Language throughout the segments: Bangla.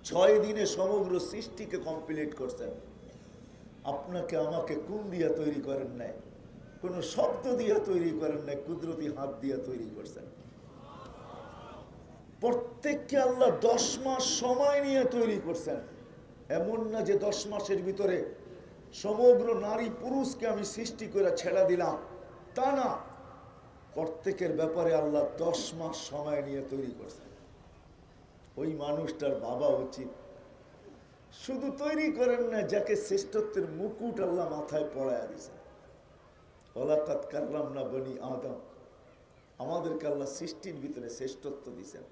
6 দিনে সমগ্র সৃষ্টিকে কমপ্লিট করছেন। আপনাকে আমাকে কোন দিয়া তৈরি করেন নাই, কোনো শব্দ দিয়া তৈরি করেন নাই, কুদরতি হাত দিয়া তৈরি করছেন। প্রত্যেককে আল্লাহ 10 মাস সময় নিয়ে তৈরি করছেন। এমন না যে 10 মাসের ভিতরে সমগ্র নারী পুরুষকে আমি সৃষ্টি করে ছেড়া দিলাম, তা না। প্রত্যেকের ব্যাপারে আল্লাহ 10 মাস সময় নিয়ে তৈরি করছেন। ওই মানুষটার ভাবা উচিত, শুধু তৈরি করেন না, যাকে শ্রেষ্ঠত্বের মুকুট আল্লাহ মাথায় পড়ায়া দিয়েছেন। ওয়ালাকাদ কাররামনা বনি আদম, আমাদেরকে আল্লাহ সৃষ্টির ভিতরে শ্রেষ্ঠত্ব দিয়েছেন।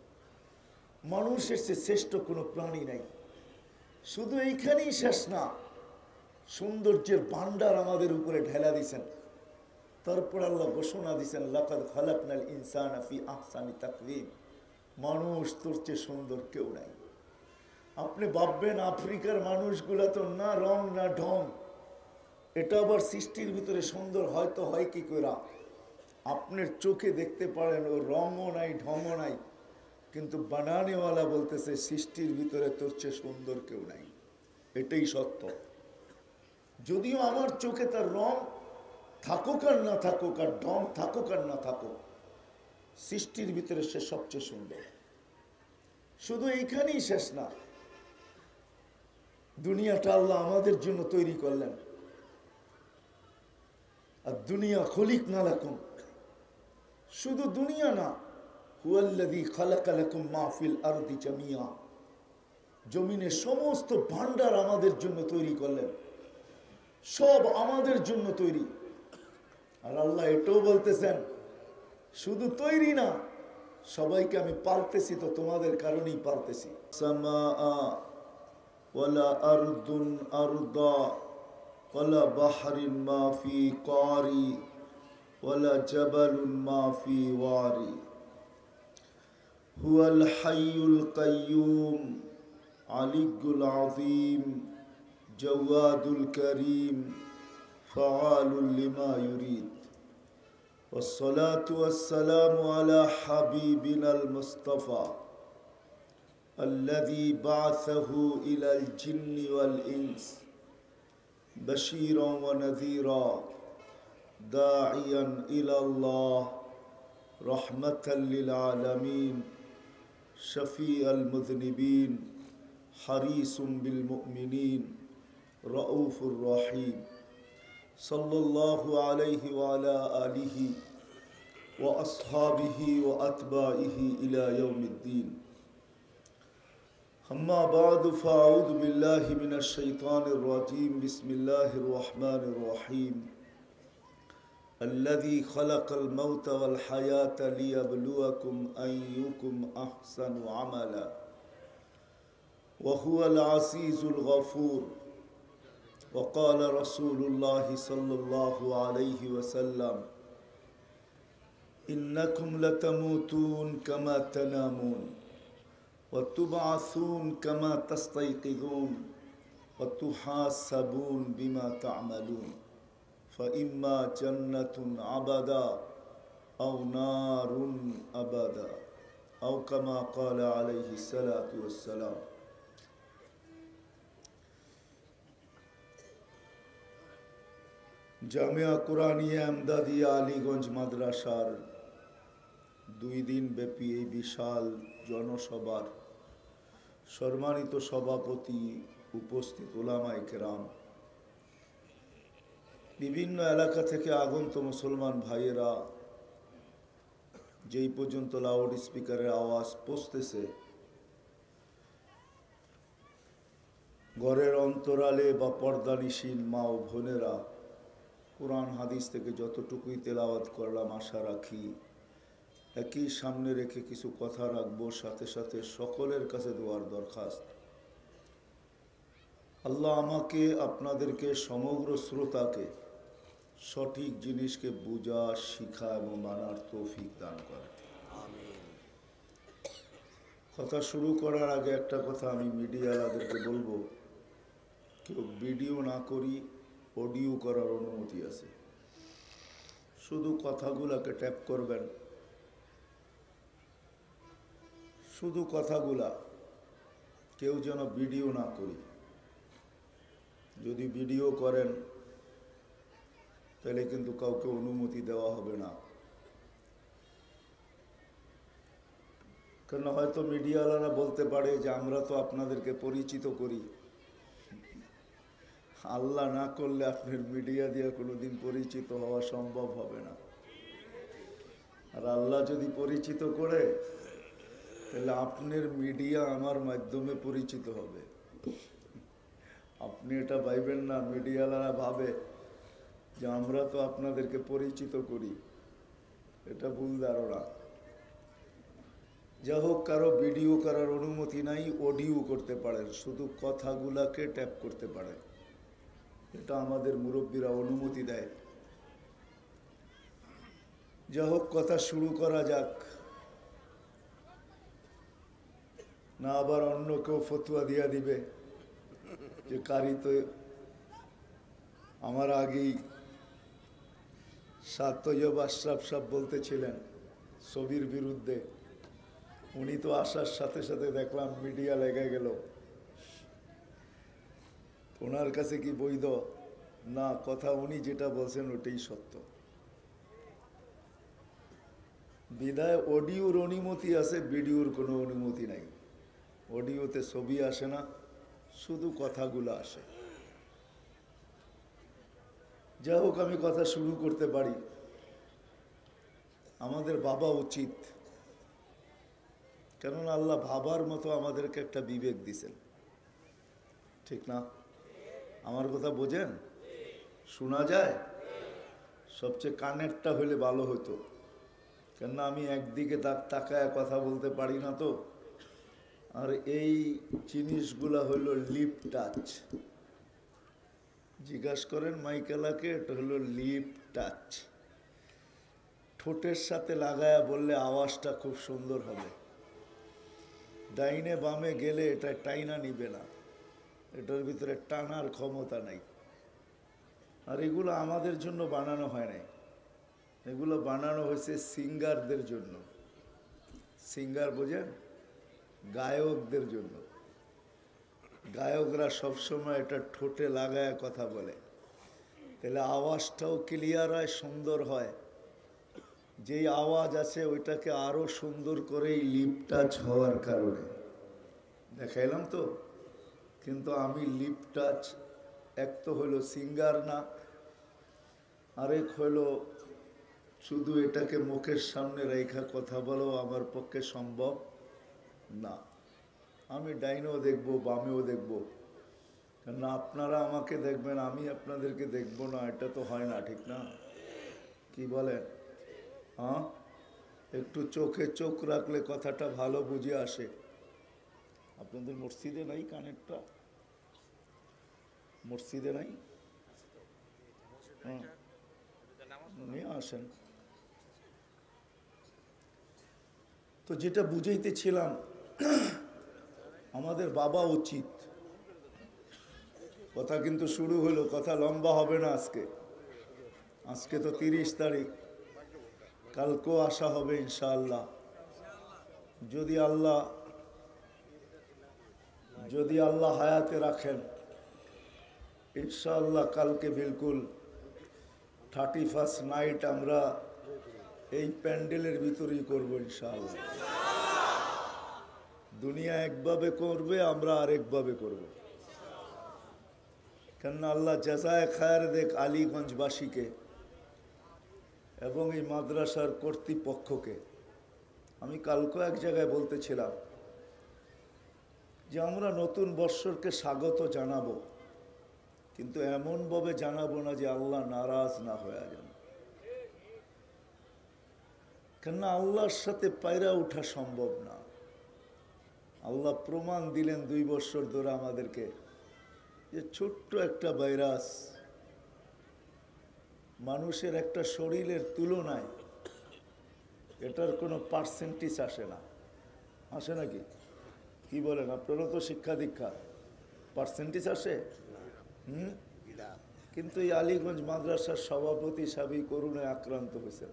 মানুষের চেয়ে শ্রেষ্ঠ কোনো প্রাণী নাই। শুধু এইখানেই শেষ না, সৌন্দর্যের ভান্ডার আমাদের উপরে ঢেলা দিয়েছেন। তারপর আল্লাহ ঘোষণা দিয়েছেন, লাকাদ খালাকনাল ইনসানা ফি আহসানি তাকওয়িম, মানুষ তোর চেয়ে সুন্দর কেউ নাই। আপনি ভাববেন আফ্রিকার মানুষগুলা তো না রং না ঢং, এটা আবার সৃষ্টির ভিতরে সুন্দর হয়তো হয় কি করে? আপনার চোখে দেখতে পারেন ও রঙও নাই ঢংও নাই, কিন্তু বানানেওয়ালা বলতেছে সৃষ্টির ভিতরে তোর চেয়ে সুন্দর কেউ নাই। এটাই সত্য। যদিও আমার চোখে তার রং থাকুক আর না থাকুক, আর ঢং থাকুক আর না থাকুক, সৃষ্টির ভিতরে সে সবচেয়ে সুন্দর। শুধু এইখানেই শেষ না, দুনিয়াটা আল্লাহ আমাদের জন্য তৈরি করলেন। আর দুনিয়া খলিকনা লাকুম, শুধু দুনিয়া না, হুয়াল্লাযী খালাকা লাকুম মা ফিল আরদি জামিয়া, জমিনের সমস্ত ভান্ডার আমাদের জন্য তৈরি করলেন, সব আমাদের জন্য তৈরি। আর আল্লাহ এটাও বলতেছেন, শুধু তৈরি না, সবাইকে আমি পালতেছি, তো তোমাদের কারণেই পালতেছি। সামাআ ওয়ালা আরদুন আরদা ওয়ালা বাহরিন মা ফি কারি ওয়ালা জাবালুন মা ফি ওয়ারি হুয়াল হাইয়ুল কাইয়্যুম আলিয়্যুল আযীম জাওয়াদুল কারীম ফাআলুল লিমা ইউরিদ। والصلاة والسلام على حبيبنا المصطفى الذي بعثه إلى الجن والإنس بشيرا ونذيرا داعيا إلى الله رحمة للعالمين شفيع المذنبين حريص بالمؤمنين رؤوف رحيم صلى الله عليه وعلى آله وأصحابه وأتباعه إلى يوم الدين. أما بعد فأعوذ بالله من الشيطان الرجيم. بسم الله الرحمن الرحيم. الذي خلق الموت والحياة ليبلوكم أيكم أحسن عملا وهو العزيز الغفور. وقال رسول الله صلى الله عليه وسلم إنكم لتموتون كما تنامون وتبعثون كما تستيقظون وتحاسبون بما تعملون فإما جنة أبدا أو نار أبدا أو كما قال عليه الصلاة والسلام. জামিয়া কুরআনিয়া আমদাদিয়া আলীগঞ্জ মাদ্রাসার 2 দিন ব্যাপী এই বিশাল জনসভার সম্মানিত সভাপতি, উপস্থিত উলামায়ে কেরাম, বিভিন্ন এলাকা থেকে আগত মুসলমান ভাইয়েরা, যেই পর্যন্ত লাউড স্পিকারের আওয়াজ পৌঁছতেছে, ঘরের অন্তরালে বা পর্দানিশীল মা ও বোনেরা, কোরআন হাদিস থেকে যতটুকুই তেলাওয়াত করলাম আশা রাখি একই সামনে রেখে কিছু কথা রাখবো, সাথে সাথে সকলের কাছে দোয়ার দরখাস্ত। আল্লাহ আমাকে, আপনাদেরকে, সমগ্র শ্রোতাকে সঠিক জিনিসকে বোঝা, শিখা এবং মানার তৌফিক দান করে। কথা শুরু করার আগে একটা কথা আমি মিডিয়ালাদেরকে বলবো, কেউ ভিডিও না করি, অডিও করার অনুমতি আছে। শুধু কথাগুলাকে ট্যাপ করবেন, শুধু কথাগুলা, কেউ যেন ভিডিও না করি। যদি ভিডিও করেন তাহলে কিন্তু কাউকে অনুমতি দেওয়া হবে না। কারণ হয়তো মিডিয়াওয়ালারা বলতে পারে যে আমরা তো আপনাদেরকে পরিচিত করি। আল্লাহ না করলে আপনার মিডিয়া দিয়ে কোনোদিন পরিচিত হওয়া সম্ভব হবে না। আর আল্লাহ যদি পরিচিত করে তাহলে আপনার মিডিয়া আমার মাধ্যমে পরিচিত হবে। আপনি এটা ভাইবেন না মিডিয়াওয়ালারা ভাবে যে আমরা তো আপনাদেরকে পরিচিত করি, এটা ভুল ধারণা। যা হোক, কারো ভিডিও করার অনুমতি নাই, অডিও করতে পারেন, শুধু কথাগুলাকে ট্যাপ করতে পারেন, এটা আমাদের মুরব্বীরা অনুমতি দেয়। যা হোক, কথা শুরু করা যাক, না আবার অন্য কেউ ফতুয়া দিয়া দিবে যে কারি তো আমার আগেই শাহ তৈয়ব আশরাফ সাহেব বলতেছিলেন ছবির বিরুদ্ধে। উনি তো আসার সাথে সাথে দেখলাম মিডিয়া লেগে গেল। ওনার কাছে কি বৈধ? না, কথা উনি যেটা বলছেন ওটাই সত্য। বিদায় অডিওর অনুমতি আছে, ভিডিওর কোনো অনুমতি নাই। অডিওতে ছবি আসে না, শুধু কথাগুলো আসে। যা হোক, আমি কথা শুরু করতে পারি। আমাদের ভাবা উচিত, কেননা আল্লাহ ভাবার মতো আমাদেরকে একটা বিবেক দিছেন, ঠিক না? আমার কথা বোঝেন? শোনা যায়? সবচেয়ে কানেরটা হলে ভালো হতো, কেননা আমি একদিকে তাকায় কথা বলতে পারি না তো। আর এই জিনিসগুলা হলো লিপ টাচ। জিজ্ঞাসা করেন মাইকেলাকে, এটা হলো লিপ টাচ। ঠোঁটের সাথে লাগায়া বললে আওয়াজটা খুব সুন্দর হবে। ডাইনে বামে গেলে এটা টাইনা নিবে না, এটার ভিতরে টানার ক্ষমতা নাই। আর এগুলো আমাদের জন্য বানানো হয় নাই, এগুলো বানানো হয়েছে সিঙ্গারদের জন্য। সিঙ্গার বোঝেন? গায়কদের জন্য। গায়করা সবসময় এটা ঠোঁটে লাগায় কথা বলে, তাহলে আওয়াজটাও ক্লিয়ার হয়, সুন্দর হয়। যেই আওয়াজ আছে ওইটাকে আরো সুন্দর করেই লিপ টাচ হওয়ার কারণে দেখাইলাম তো। কিন্তু আমি লিপ টাচ এক তো হইল সিঙ্গার না, আরেক হইল শুধু এটাকে মুখের সামনে রেখা কথা বলো আমার পক্ষে সম্ভব না। আমি ডাইনেও দেখব, বামেও দেখব, কেননা আপনারা আমাকে দেখবেন, আমি আপনাদেরকে দেখব না, এটা তো হয় না, ঠিক না? কি বলেন? হ্যাঁ, একটু চোখে চোখ রাখলে কথাটা ভালো বুঝে আসে। আপনাদের মসজিদে নাই কানেরটা? মসজিদে নাই? হ্যাঁ, নিয়ে আসেন। তো যেটা বুঝাইতেছিলাম, আমাদের বাবা উচিত। কথা কিন্তু শুরু হলো, কথা লম্বা হবে না আজকে। আজকে তো 30 তারিখ, কালকেও আসা হবে ইনশাআল্লাহ। যদি আল্লাহ হায়াতে রাখেন, ইনশাআল্লাহ কালকে বিলকুল 31st নাইট আমরা এই প্যান্ডেলের ভিতরেই করবো ইনশাআল্লাহ। দুনিয়া একভাবে করবে, আমরা আরেকভাবে করব। কেননা আল্লাহ জাযায়ে খায়ের দেখ আলীগঞ্জবাসীকে এবং এই মাদ্রাসার কর্তৃপক্ষকে। আমি কালকে এক জায়গায় বলতেছিলাম যে আমরা নতুন বৎসরকে স্বাগত জানাবো, কিন্তু এমনভাবে জানাবো না যে আল্লাহ নারাজ না হয়ে যান। কেননা আল্লাহর সাথে পায়রা ওঠা সম্ভব না। আল্লাহ প্রমাণ দিলেন 2 বছর ধরে আমাদেরকে যে ছোট্ট একটা ভাইরাস মানুষের একটা শরীরের তুলনায় এটার কোনো পার্সেন্টেজ আসে না। আসে নাকি? কি বলেন? আপনারও তো শিক্ষা দীক্ষা, পার্সেন্টেজ আসে? কিন্তু এই আলীগঞ্জ মাদ্রাসার সভাপতি সাহেব করুণায় আক্রান্ত হয়েছেন।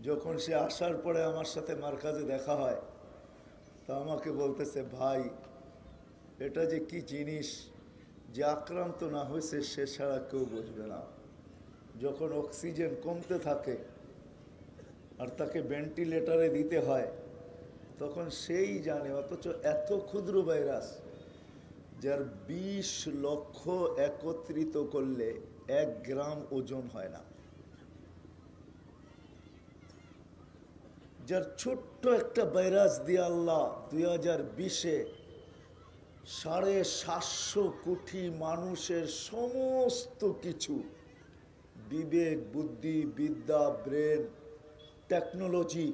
যখন সে আসার পরে আমার সাথে মার্কাজে দেখা হয়, তো তা আমাকে বলতেছে, ভাই এটা যে কি জিনিস, যে আক্রান্ত না হয়েছে সে ছাড়া কেউ বুঝবে না। যখন অক্সিজেন কমতে থাকে আর তাকে ভেন্টিলেটরে দিতে হয় তখন সেই জানে। অথচ এত ক্ষুদ্র ভাইরাস যার 20 লক্ষ একত্রিত করলে 1 গ্রাম ওজন হয় না, যার ছোট্ট একটা ভাইরাস দিয়ে আল্লাহ 2020-এ 750 কোটি মানুষের সমস্ত কিছু, বিবেক, বুদ্ধি, বিদ্যা, ব্রেন, টেকনোলজি,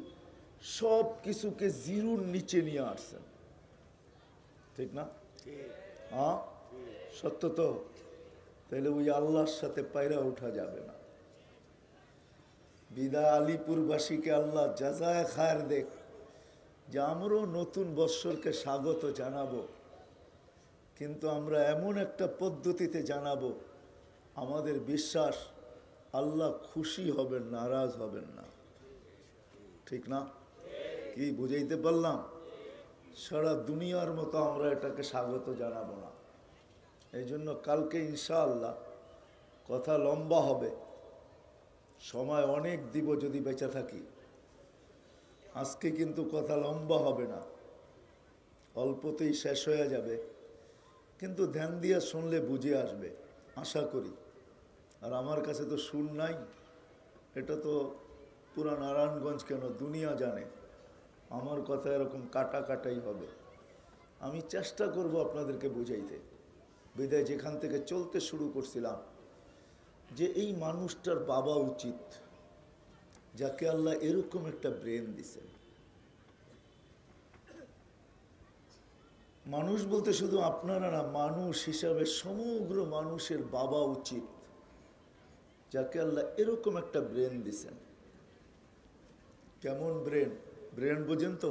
সব কিছুকে জিরোর নিচে নিয়ে আসছেন। ঠিক না? হ্যাঁ, সত্য তো। তাহলে ওই আল্লাহর সাথে পায়রা ওঠা যাবে না। বিদায় আলিপুরবাসীকে আল্লাহ জাযায়ে খায়ের দেখ, যে আমরাও নতুন বৎসরকে স্বাগত জানাবো, কিন্তু আমরা এমন একটা পদ্ধতিতে জানাবো আমাদের বিশ্বাস আল্লাহ খুশি হবেন, নারাজ হবেন না। ঠিক না? কি বুঝাইতে পারলাম? সারা দুনিয়ার মতো আমরা এটাকে স্বাগত জানাবো না। এই জন্য কালকে ইনশাআল্লাহ কথা লম্বা হবে, সময় অনেক দিব যদি বেঁচে থাকি। আজকে কিন্তু কথা লম্বা হবে না, অল্পতেই শেষ হয়ে যাবে, কিন্তু ধ্যান দিয়ে শুনলে বুঝে আসবে আশা করি। আর আমার কাছে তো সুর নাই, এটা তো পুরা নারায়ণগঞ্জ কেন দুনিয়া জানে আমার কথা এরকম কাটা কাটাই হবে। আমি চেষ্টা করব আপনাদেরকে বুঝাইতে। বিদায় যেখান থেকে চলতে শুরু করছিলাম, যে এই মানুষটার বাবা উচিত যাকে আল্লাহ এরকম একটা ব্রেন দিছেন। মানুষ বলতে শুধু আপনারা না, মানুষ হিসাবে সমগ্র মানুষের বাবা উচিত যাকে আল্লাহ এরকম একটা ব্রেন দিছেন। কেমন ব্রেন? ব্রেন বোঝেন তো?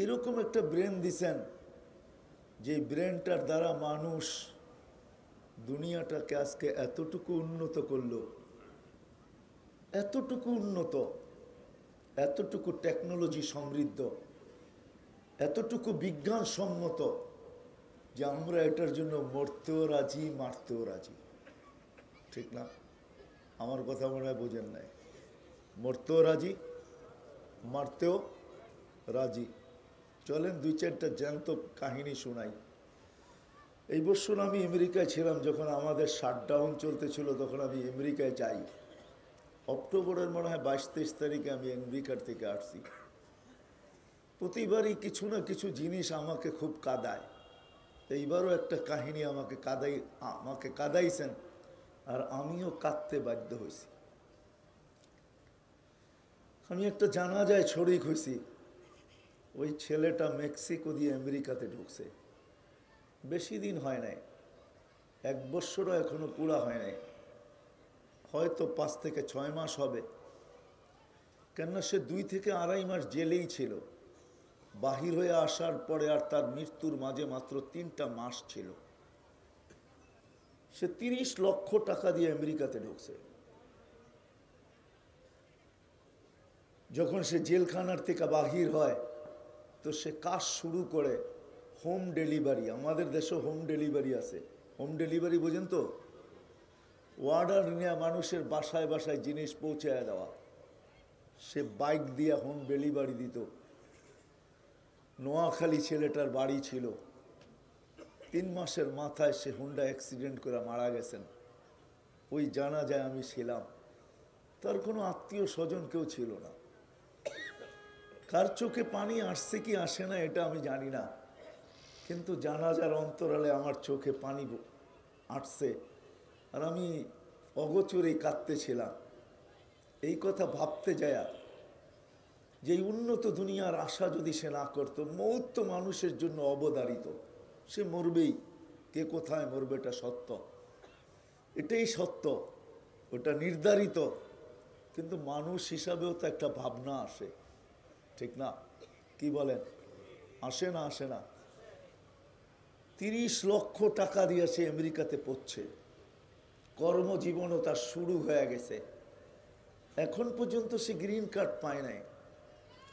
এরকম একটা ব্রেন দিছেন যে ব্রেনটার দ্বারা মানুষ দুনিয়াটাকে আজকে এতটুকু উন্নত করলো, এতটুকু উন্নত, এতটুকু টেকনোলজি সমৃদ্ধ, এতটুকু বিজ্ঞান সম্মত যে আমরা এটার জন্য মরতেও রাজি, মারতেও রাজি। ঠিক না? আমার কথা মনে হয় বোঝেন নাই। মরতেও রাজি, মারতেও রাজি। চলেন 2-4টা জ্যান্ত কাহিনী শোনাই। এই বছর আমি আমেরিকায় ছিলাম, যখন আমাদের শাটডাউন চলতেছিল তখন আমি আমেরিকায় যাই। অক্টোবরের মনে হয় 22-23 তারিখে আমি আমেরিকার থেকে আসছি। প্রতিবারই কিছু না কিছু জিনিস আমাকে খুব কাঁদায়। এইবারও একটা কাহিনী আমাকে কাঁদাইছেন, আর আমিও কাঁদতে বাধ্য হয়েছি। আমি একটা জানাজায় শরীক হয়েছি। ওই ছেলেটা মেক্সিকো দিয়ে আমেরিকাতে ঢুকছে, বেশি দিন হয় নাই, 1 বৎসরও এখনো পুরা হয় নাই, হয়তো 5 থেকে 6 মাস হবে। কেননা সে 2 থেকে 2.5 মাস জেলেই ছিল। বাহির হয়ে আসার পরে আর তার মৃত্যুর মাঝে মাত্র 3টা মাস ছিল। সে 30 লক্ষ টাকা দিয়ে আমেরিকাতে ঢুকছে। যখন সে জেলখানার থেকে বাহির হয় তো সে কাজ শুরু করে হোম ডেলিভারি। আমাদের দেশে হোম ডেলিভারি আছে। হোম ডেলিভারি বোঝেন তো? অর্ডার নিয়ে মানুষের বাসায় বাসায় জিনিস পৌঁছায় দেওয়া। সে বাইক দিয়ে হোম ডেলিভারি দিত। নোয়াখালী ছেলেটার বাড়ি ছিল। 3 মাসের মাথায় সে হুন্ডা অ্যাক্সিডেন্ট করে মারা গেছেন। ওই জানাজায় আমি ছিলাম। তার কোনো আত্মীয় স্বজন কেউ ছিল না। কার চোখে পানি আসছে কি আসে না এটা আমি জানি না, কিন্তু জানাজার অন্তরালে আমার চোখে পানি আসছে, আর আমি অগোচরেই কাঁদতেছিলাম। এই কথা ভাবতে যায় যে এই উন্নত দুনিয়ার আশা যদি সে না করতো, মৌত তো মানুষের জন্য অবধারিত, সে মরবেই। কে কোথায় মরবে এটা সত্য, এটাই সত্য, ওটা নির্ধারিত। কিন্তু মানুষ হিসাবেও তো একটা ভাবনা আসে, ঠিক না? কি বলেন? আসে না? আসে না? 30 লক্ষ টাকা দিয়ে সে আমেরিকাতে পড়ছে। কর্মজীবনও তার শুরু হয়ে গেছে। এখন পর্যন্ত সে গ্রিন কার্ড পায় নাই।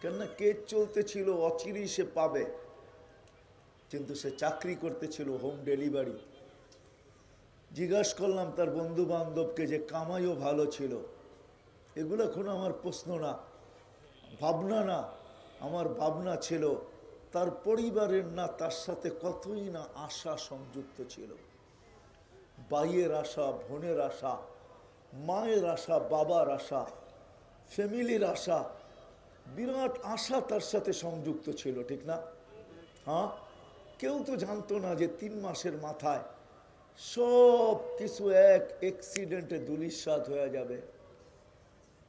কেননা কেস চলতেছিল, অচিরেই সে পাবে, কিন্তু সে চাকরি করতেছিল হোম ডেলিভারি। জিজ্ঞাসা করলাম তার বন্ধু বান্ধবকে যে কামাইও ভালো ছিল। এগুলো কোনো আমার প্রশ্ন না, ভাবনা না, আমার ভাবনা ছিল তার পরিবারের না তার সাথে কতই না আশা সংযুক্ত ছিল। ভাইয়ের আশা, বোনের আশা, মায়ের আশা, বাবার আশা, ফ্যামিলির আশা, বিরাট আশা তার সাথে সংযুক্ত ছিল, ঠিক না? হ্যাঁ, কেউ তো জানতো না যে 3 মাসের মাথায় সব কিছু এক অ্যাক্সিডেন্টে ধূলিসাৎ হয়ে যাবে।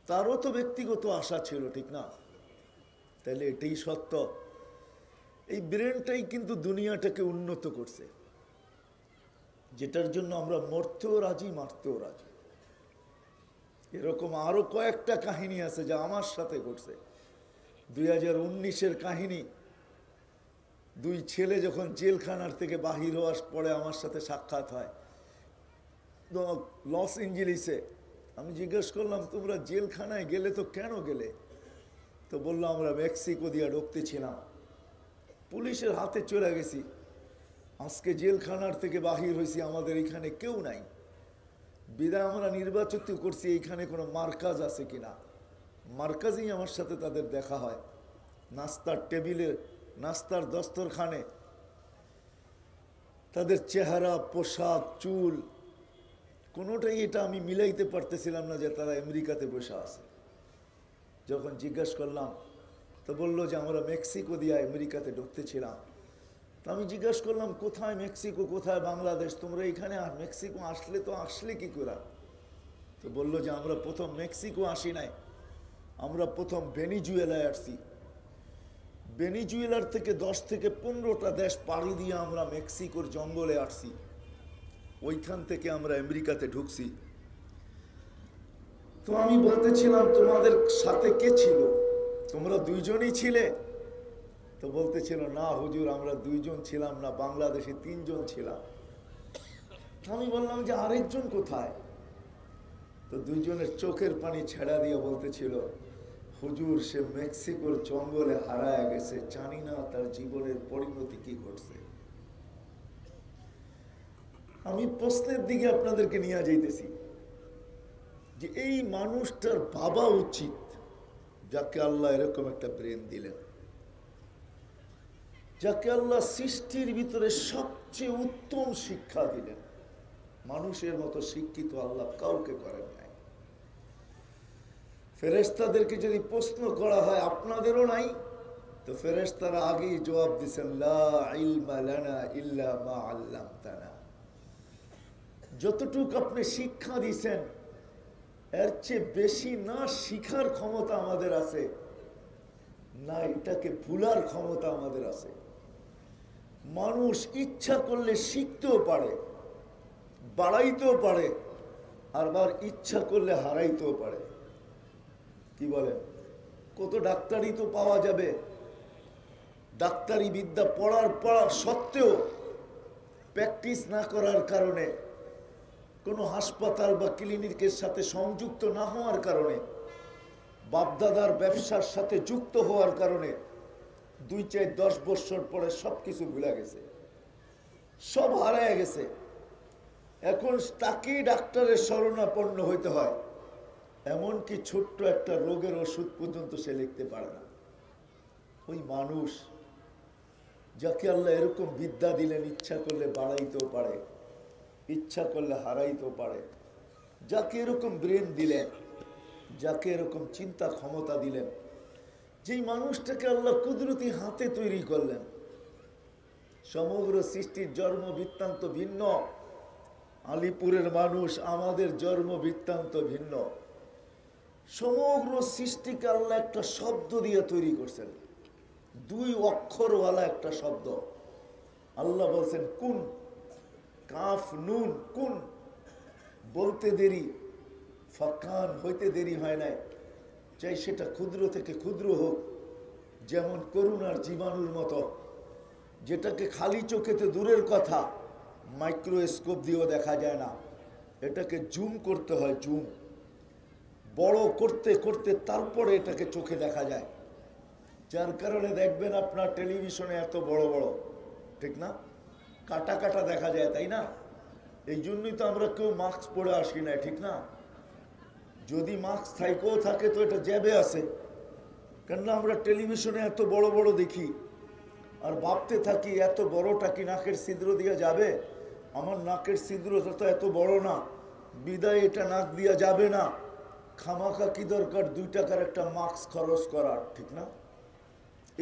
তারও তো ব্যক্তিগত আশা ছিল, ঠিক না? তাহলে এটাই সত্য। এই ব্রেনটাই কিন্তু দুনিয়াটাকে উন্নত করছে, যেটার জন্য আমরা মরতেও রাজি, মারতেও রাজি। এরকম আরো কয়েকটা কাহিনী আছে যা আমার সাথে ঘটছে। 2019-এর কাহিনী। 2 ছেলে যখন জেলখানার থেকে বাহির হওয়ার পরে আমার সাথে সাক্ষাৎ হয় লস এঞ্জেলিসে। আমি জিজ্ঞেস করলাম, তোমরা জেলখানায় গেলে তো কেন গেলে? তো বললো, আমরা মেক্সিকো দিয়ে ঢুকতেছিলাম, পুলিশের হাতে চলে গেছি, আজকে জেলখানার থেকে বাহির হয়েছি, আমাদের এখানে কেউ নাই, বিদায় আমরা নির্বাচিত করছি এইখানে কোনো মার্কাজ আছে কিনা। মার্কাজেই আমার সাথে তাদের দেখা হয়, নাস্তার টেবিলে, নাস্তার দস্তরখানে। তাদের চেহারা, পোশাক, চুল কোনোটাই এটা আমি মিলাইতে পারতেছিলাম না যে তারা আমেরিকাতে বসে আছে। যখন জিজ্ঞাসা করলাম তো বললো যে আমরা মেক্সিকো দিয়ে আমেরিকাতে ঢুকতেছিলাম। তো আমি জিজ্ঞাসা করলাম, কোথায় মেক্সিকো, কোথায় বাংলাদেশ? তোমরা এখানে মেক্সিকো আসলে কি করে? তো বললো যে আমরা প্রথম মেক্সিকো আসি নাই, আমরা প্রথম ভেনিজুয়েলায় আসছি। ভেনিজুয়েলার থেকে 10 থেকে 15টা দেশ পাড়ি দিয়ে আমরা মেক্সিকোর জঙ্গলে আসছি, ওইখান থেকে আমরা আমেরিকাতে ঢুকছি। তো আমি বলতেছিলাম, তোমাদের সাথে কে ছিল? তোমরা 2 জনই ছিলে? তো বলতেছিল, না হুজুর, আমরা 2 জন ছিলাম না, বাংলাদেশে 3 জন ছিলাম। আমি বললাম যে আরেকজন কোথায়? তো 2 জনের চোখের পানি ছেড়া দিয়ে বলতেছিল, হুজুর, সে মেক্সিকোর জঙ্গলে হারায় গেছে, জানি না তার জীবনের পরিণতি কি ঘটছে। আমি প্রশ্নের দিকে আপনাদেরকে নিয়ে যাইতেছি যে এই মানুষটার ভাবা উচিত যাকে আল্লাহ এরকম একটা ব্রেন দিলেন, যাকে আল্লাহ সৃষ্টির ভিতরে সবচেয়ে উত্তম শিক্ষা দিলেন। মানুষের মতো শিক্ষিত আল্লাহ কাউকে করেন নাই। ফেরেশতাদেরকে যদি প্রশ্ন করা হয় আপনাদেরও নাই, তো ফেরেশতারা আগেই জবাব দিয়েছেন, লা ইলমা লানা ইল্লা মা আল্লামতানা। যতটুকু আপনি শিক্ষা দিয়েছেন এর চেয়ে বেশি না শিখার ক্ষমতা আমাদের আছে, না এটাকে ভুলার ক্ষমতা আমাদের আছে। মানুষ ইচ্ছা করলে শিখতেও পারে, বাড়াইতেও পারে, আবার ইচ্ছা করলে হারাইতেও পারে। কি বলেন? কত ডাক্তারি তো পাওয়া যাবে, ডাক্তারি বিদ্যা পড়ার সত্ত্বেও প্র্যাকটিস না করার কারণে, কোনো হাসপাতাল বা ক্লিনিকের সাথে সংযুক্ত না হওয়ার কারণে, বাপদাদার ব্যবসার সাথে যুক্ত হওয়ার কারণে 2-4-10 বছর পরে সবকিছু ভুলে গেছে, সব হারায় গেছে। এখন তাকেই ডাক্তারের শরণাপন্ন হইতে হয়, এমনকি ছোট্ট একটা রোগের ওষুধ পর্যন্ত সে লিখতে পারে না। ওই মানুষ যাকে আল্লাহ এরকম বিদ্যা দিলেন, ইচ্ছা করলে বাড়াইতেও পারে, ইচ্ছা করলে হারাইতেও পারে, যাকে এরকম ব্রেন দিলেন, যাকে এরকম চিন্তা ক্ষমতা দিলেন, যেই মানুষটাকে আল্লাহ কুদরতি হাতে তৈরি করলেন। সমগ্র সৃষ্টির জন্ম বৃত্তান্ত ভিন্ন, আলিপুরের মানুষ, আমাদের জন্ম বৃত্তান্ত ভিন্ন। সমগ্র সৃষ্টিকে আল্লাহ একটা শব্দ দিয়ে তৈরি করছেন, 2 অক্ষরওয়ালা একটা শব্দ। আল্লাহ বলছেন কুন, কাফ নুন, কুন। বলতে দেরি, ফাকান, হইতে দেরি হয় নাই। চাই সেটা ক্ষুদ্র থেকে ক্ষুদ্র হোক, যেমন করুণার জীবাণুর মতো, যেটাকে খালি চোখেতে দূরের কথা, মাইক্রোস্কোপ দিয়েও দেখা যায় না, এটাকে জুম করতে হয়, জুম বড় করতে করতে তারপরে এটাকে চোখে দেখা যায়। যার কারণে দেখবেন আপনার টেলিভিশনে এত বড় বড়, ঠিক না, কাটা কাটা দেখা যায়, তাই না? এই জন্যই তো আমরা কেউ মাস্ক পরে আসি না, ঠিক না? যদি মাস্ক থাইকেও থাকে তো এটা জ্যাবে আছে, কেননা আমরা টেলিভিশনে এত বড় বড় দেখি আর ভাবতে থাকি এত বড়টা কি নাকের ছিদ্র দিয়ে যাবে? আমার নাকের ছিদ্রটা তো এত বড় না, বিদায় এটা নাক দিয়া যাবে না, খামাখা কি দরকার 2 টাকার একটা মাস্ক খরচ করার, ঠিক না?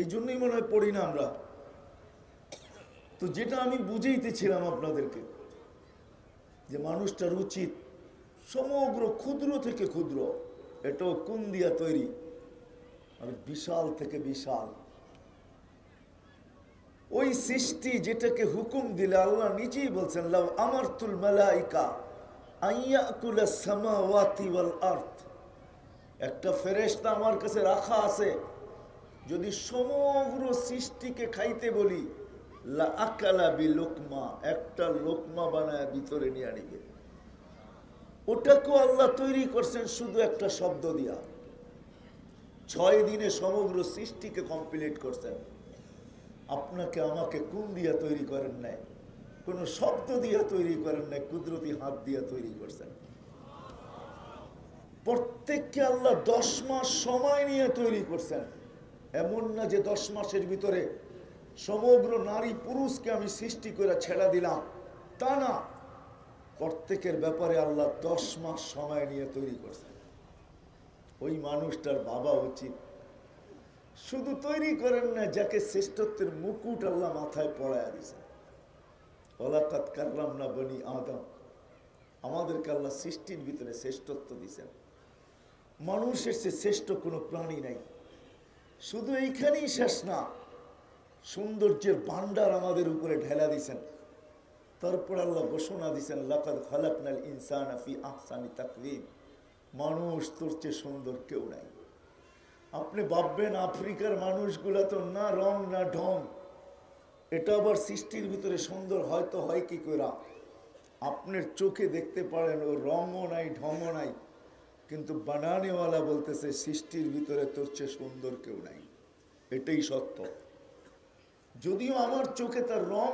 এই জন্যই মনে হয় পড়ি না আমরা। তো যেটা আমি বুঝাইতেছিলাম আপনাদেরকে, যে মানুষটার উচিত সমগ্র ক্ষুদ্র থেকে ক্ষুদ্র, এটাও কোন দিয়া তৈরি, আর বিশাল থেকে বিশাল ওই সৃষ্টি যেটাকে হুকুম দিলে আল্লাহ নিজেই বলছেন, লাউ আমারতুল মালাইকা আইয়াকুলাস সামাওয়াতি ওয়াল আরদ, একটা ফেরেশতা আমার কাছে রাখা আছে, যদি সমগ্র সৃষ্টিকে খাইতে বলি, লা আকালা বিলুকমা, একটা লোকমা বানায় ভিতরে নিয়ে আনিবে। ওটাকেও আল্লাহ তৈরি করছেন শুধু একটা শব্দ দিয়া। 6 দিনে সমগ্র সৃষ্টিকে কমপ্লিট করছেন। আপনাকে আমাকে কোন দিয়া তৈরি করেন নাই, কোন শব্দ দিয়া তৈরি করেন নাই, কুদরতি হাত দিয়া তৈরি করছেন। প্রত্যেককে আল্লাহ 10 মাস সময় নিয়ে তৈরি করছেন। এমন না যে 10 মাসের ভিতরে সমগ্র নারী পুরুষকে আমি সৃষ্টি করে ছেড়া দিলাম, তা না। প্রত্যেকের ব্যাপারে আল্লাহ 10 মাস সময় নিয়ে তৈরি করছেন। ওই মানুষটার ভাবা উচিত, শুধু তৈরি করেন না, যাকে শ্রেষ্ঠত্বের মুকুট আল্লাহ মাথায় পড়ায় দিয়েছেন। ওয়ালাকাদ কাররামনা বনি আদম, আমাদেরকে আল্লাহ সৃষ্টির ভিতরে শ্রেষ্ঠত্ব দিয়েছেন। মানুষের চেয়ে শ্রেষ্ঠ কোনো প্রাণী নাই। শুধু এইখানেই শেষ না, সৌন্দর্যের ভান্ডার আমাদের উপরে ঢেলা দিয়েছেন। তারপর আল্লাহ ঘোষণা দিয়েছেন, লাকাদ খালাকনাল ইনসানা ফি আহসানি তাকওয়িম, মানুষ তোর চেয়ে সুন্দর কেউ নাই। আপনি ভাববেন আফ্রিকার মানুষগুলা তো না রং না ঢং, এটা আবার সৃষ্টির ভিতরে সুন্দর হয়তো হয় কি করে? আপনার চোখে দেখতে পারেন ও রঙও নাই ঢংও নাই, কিন্তু বানানেওয়ালা বলতেছে সৃষ্টির ভিতরে তোর চেয়ে সুন্দর কেউ নাই। এটাই সত্য। যদিও আমার চোখে তার রং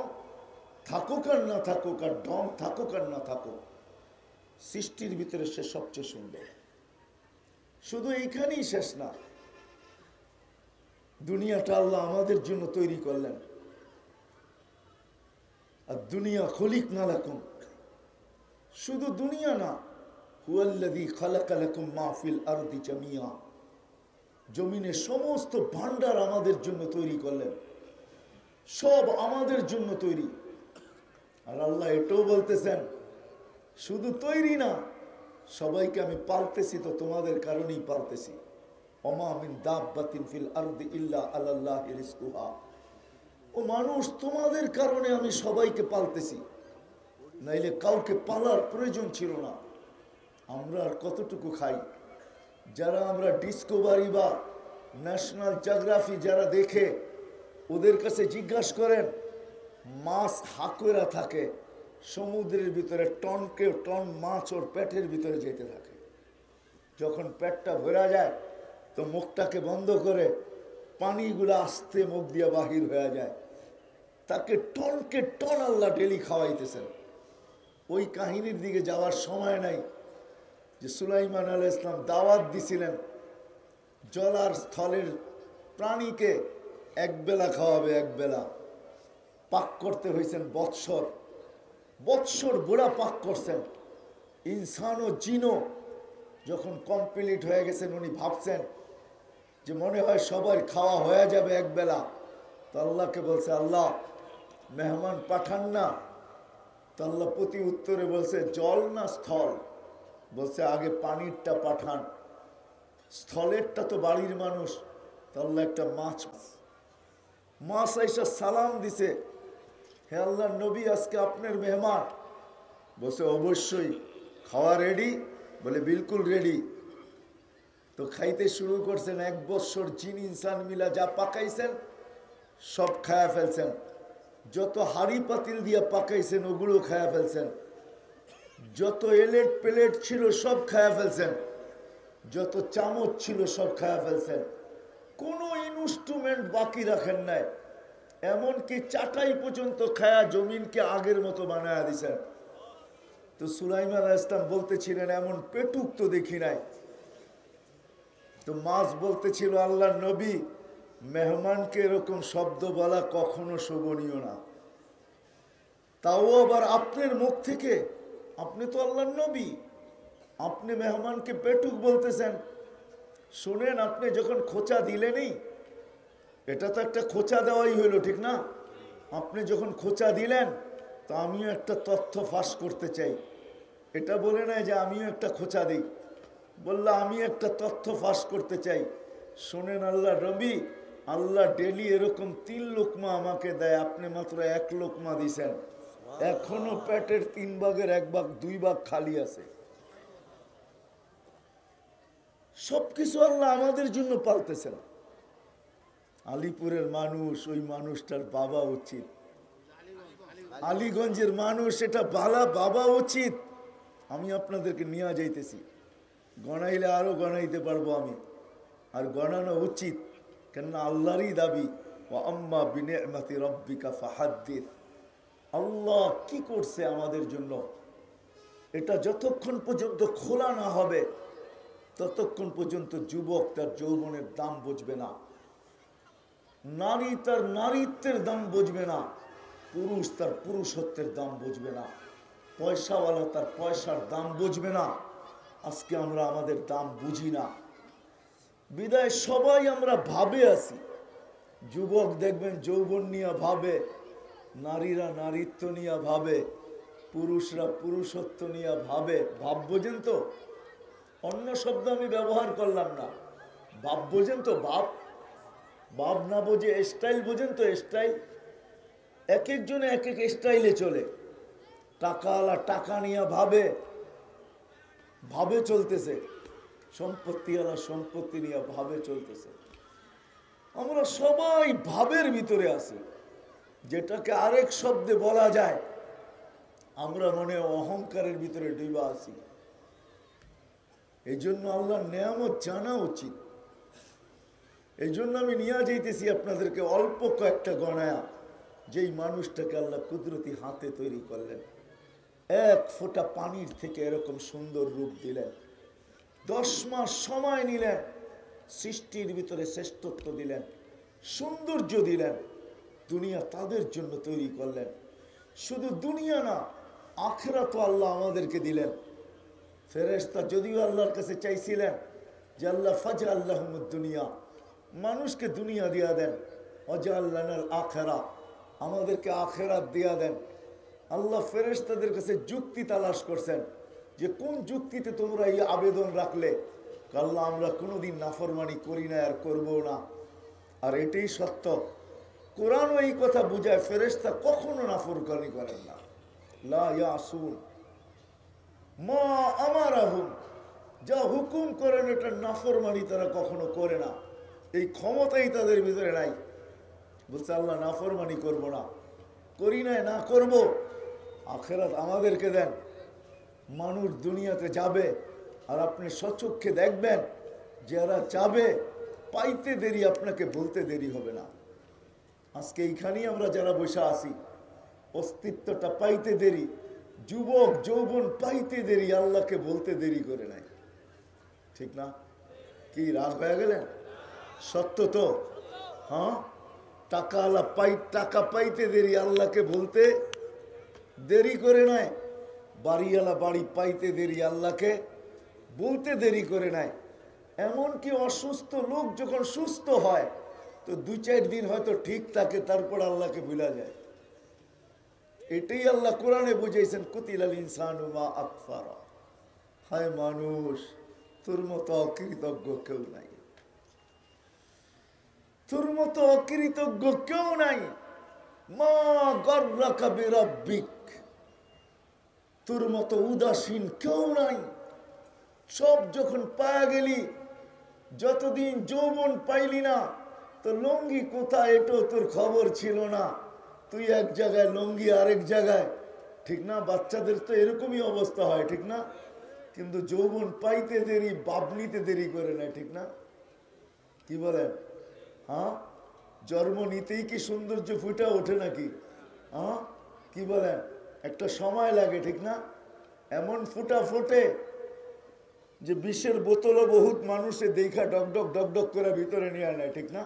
থাকুক আর না থাকুক, আর ঢং থাকুক আর না থাকুক, সৃষ্টির ভিতরে সে সবচেয়ে সুন্দর। শুধু এইখানেই শেষ না, দুনিয়াটা আল্লাহ আমাদের জন্য তৈরি করলেন। আর দুনিয়া খলিকনা লাকুম, শুধু দুনিয়া না, হুয়াল্লাযী খালাকা লাকুম মা ফিল আরদি জামিয়া, জমিনের সমস্ত ভান্ডার আমাদের জন্য তৈরি করলেন, সব আমাদের জন্য তৈরি। আর আল্লাহ এটাও বলতেছেন, শুধু তৈরি না, সবাইকে আমি পালতেছি, তো তোমাদের কারণেই পালতেছি। ওমা মিন দাব্বাতিন ফিল আরদি ইল্লা আলাল্লাহি রিজকুহা, ও মানুষ তোমাদের কারণে আমি সবাইকে পালতেছি, নাইলে কাউকে পালার প্রয়োজন ছিল না। আমরা আর কতটুকু খাই? যারা আমরা ডিসকভারি বা ন্যাশনাল জিওগ্রাফি যারা দেখে, ওদের কাছে জিজ্ঞাসা করেন, মাছ হাকুরা থাকে সমুদ্রের ভিতরে, টনকে টন মাছ ওর পেটের ভিতরে যেতে থাকে। যখন পেটটা ভরা যায় তো মুখটাকে বন্ধ করে পানিগুলো আস্তে মুখ দিয়ে বাহির হয়ে যায়। তাকে টনকে টন আল্লাহ ডেলি খাওয়াইতেছেন। ওই কাহিনীর দিকে যাওয়ার সময় নাই যে সুলাইমান আলাইহিস সালাম দাওয়াত দিছিলেন জল আর স্থলের প্রাণীকে একবেলা খাওয়াবে, একবেলা পাক করতে হয়েছেন বৎসর বৎসর বুড়া পাক করছেন। ইনসান ও জিনও যখন কমপ্লিট হয়ে গেছেন, উনি ভাবছেন যে মনে হয় সবার খাওয়া হয়ে যাবে একবেলা। তো আল্লাহকে বলছে, আল্লাহ মেহমান পাঠান না। তো আল্লাহ প্রতি উত্তরে বলছে, জল না স্থল? বলছে আগে পানিরটা পাঠান, স্থলেরটা তো বাড়ির মানুষ। তো আল্লাহ একটা মাছ আইসা সালাম দিছে, হে আল্লাহ নবী, আজকে আপনার মেহমান। বলছে অবশ্যই, খাওয়া রেডি? বলে বিলকুল রেডি। তো খাইতে শুরু করছেন। 1 বৎসর জিন ইনসান মিলা যা পাকাইছেন সব খায়া ফেলছেন। যত হাড়ি পাতিল দিয়া পাকাইছেন ওগুলো খায়া ফেলছেন। যত এলেট প্লেট ছিল সব খায়া ফেলছেন। যত চামচ ছিল সব খায়া ফেলছেন। কোনো ইনস্ট্রুমেন্ট বাকি রাখেন নাই, এমনকি চাটাই পর্যন্ত খায়া জমিনকে আগের মতো বানায়া দিছেন। তো সুলাইমান আলাইহিস সালাম বলতেছিলেন এমন পেটুক তো দেখি নাই। তো মাছ বলতেছিল আল্লাহর নবী, মেহমানকে এরকম শব্দ বলা কখনো শোভনীয় না, তাও আবার আপনার মুখ থেকে। আপনি তো আল্লাহর নবী, আপনি মেহমানকে পেটুক বলতেছেন। শুনেন, আপনি যখন খোঁচা দিলেনই, এটা তো একটা খোঁচা দেওয়াই হইল, ঠিক না? আপনি যখন খোঁচা দিলেন, তো আমিও একটা তথ্য ফাঁস করতে চাই। এটা বলে নাই যে আমিও একটা খোঁচা দিই, বললা আমি একটা তথ্য ফাঁস করতে চাই। শোনেন আল্লাহ নবী, আল্লাহ ডেলি এরকম 3 লোকমা আমাকে দেয়, আপনি মাত্র 1 লোকমা দিছেন। এখনো পেটের 3 ভাগের 1 ভাগ 2 ভাগ খালি আছে। সবকিছু আল্লাহ আমাদের জন্য পালতেছেন। আলিপুরের মানুষ, ওই মানুষটার বাবা উচিত। আলীগঞ্জের মানুষ, এটা বাবা উচিত। আমি আপনাদেরকে নিয়ে যাইতেছি, গণাইলে আরো গণাইতে পারবো আমি, আর গণানো উচিত। কেননা আল্লাহরই দাবি, ওয়া আম্মা বিনি'মাতি রাব্বিকা ফাহাদ্দিস। আল্লাহ কি করছে আমাদের জন্য, এটা যতক্ষণ পর্যন্ত খোলা না হবে ততক্ষণ পর্যন্ত যুবক তার যৌবনের দাম বুঝবে না, নারী তার নারীত্বের দাম বুঝবে না, পুরুষ তার পুরুষত্বের দাম বুঝবে না, পয়সাওয়ালা তার পয়সার দাম বুঝবে না। আজকে আমরা আমাদের দাম বুঝি না, বিদায় সবাই আমরা ভাবে আছি। যুবক দেখবেন যৌবন নিয়ে ভাবে, নারীরা নারীত্ব নিয়ে ভাবে, পুরুষরা পুরুষত্ব নিয়ে ভাবে। ভাব বোঝেন তো? অন্য শব্দ আমি ব্যবহার করলাম না। ভাব বোঝেন তো? ভাব না বোঝে স্টাইল বোঝেন তো? স্টাইল, এক একজনে এক এক স্টাইলে চলে। টাকাওয়ালা টাকা নিয়ে ভাবে চলতেছে, সম্পত্তিওয়ালা সম্পত্তি নিয়ে ভাবে চলতেছে। আমরা সবাই ভাবের ভিতরে আছি, যেটাকে আরেক শব্দে বলা যায় আমরা মনে অহংকারের ভিতরে ডুবা আছি। এই জন্য আল্লাহর নেয়ামত জানা উচিত। এই জন্য আমি নিয়ে যাইতেছি আপনাদেরকে অল্প কয়েকটা গণায়া, যেই মানুষটাকে আল্লাহ কুদরতি হাতে তৈরি করলেন, 1 ফোঁটা পানির থেকে এরকম সুন্দর রূপ দিলেন, 10 মাস সময় নিলেন, সৃষ্টির ভিতরে শ্রেষ্ঠত্ব দিলেন, সৌন্দর্য দিলেন। দুনিয়া তাদের জন্য তৈরি করলেন। শুধু দুনিয়া না, আখিরাতও আল্লাহ আমাদেরকে দিলেন। ফেরেশতা যদিও আল্লাহর কাছে চাইছিলেন যে আল্লাহ ফাজআল লাহুমুদ দুনিয়া, মানুষকে দুনিয়া দিয়া দেন, ওয়াজআল লানাল আখিরা, আমাদেরকে আখিরাত দিয়া দেন। আল্লাহ ফেরেশতাদের কাছে যুক্তি তালাশ করছেন যে কোন যুক্তিতে তোমরা এই আবেদন রাখলে। আল্লাহ আমরা কোনোদিন নাফরমানি করি না, আর করবো না। আর এটাই সত্য, কোরআনও এই কথা বুঝায়, ফেরেশতা কখনো নাফরমানি করেন না। লা ইয়াসুন মা আমারাহুম, যা হুকুম করেন এটা নাফরমানি তারা কখনো করে না। এই ক্ষমতাই তাদের ভিতরে নাই। বলছে আল্লাহ নাফরমানি করব না, করি নাই, না করব। আখিরাত আমাদেরকে দেন। মানুষ দুনিয়াতে যাবে, আর আপনি সচক্ষে দেখবেন যারা যাবে পাইতে দেরি, আপনাকে বলতে দেরি হবে না। আজকে এইখানেই আমরা যারা বসে আছি, অস্তিত্বটা পাইতে দেরি, যুবক যৌবন পাইতে দেরি, আল্লাহকে বলতে দেরি করে নাই। ঠিক না? কি রাগ হয়ে গেলেন? সত্য তো? হ্যাঁ, টাকা পাইতে দেরি, আল্লাহকে বলতে দেরি করে নাই। বাড়িওয়ালা বাড়ি পাইতে দেরি, আল্লাহকে বলতে দেরি করে নাই। এমনকি অসুস্থ লোক যখন সুস্থ হয়, তো 2-4 দিন হয়তো ঠিক থাকে, তারপর আল্লাহকে ভুলা যায়। এটাই আল্লাহ কোরআনে বুঝাইছেন, কুতিলাল ইনসানু মা আকফারা। হায় মানুষ, তোর মতো অকৃতজ্ঞ কেউ নাই, তোর মতো অকৃতজ্ঞ কেউ নাই। মা গর্রাকা বিরাব্বিক, তোর মতো উদাসীন কেউ নাই। সব যখন পায়া গেলি, যতদিন যৌবন পাইলি না, তো লঙ্গি কোথায় এটাও তোর খবর ছিল না। তুই এক জায়গায়, লঙ্গি আরেক জায়গায়, ঠিক না? বাচ্চাদের তো এরকমই অবস্থা হয়, ঠিক না? কিন্তু যৌবন পাইতে দেরি, বাপ নিতে দেরি করে না, ঠিক না? কি বলেন? হ্যাঁ, জন্ম নিতেই কি সৌন্দর্য ফুটে ওঠে নাকি? হ্যাঁ, কি বলেন? একটা সময় লাগে, ঠিক না? এমন ফুটা ফোটে যে বিষের বোতলও বহুত মানুষে দেখা ডকডক ডকডক করে ভিতরে নিয়ে নেয়, ঠিক না?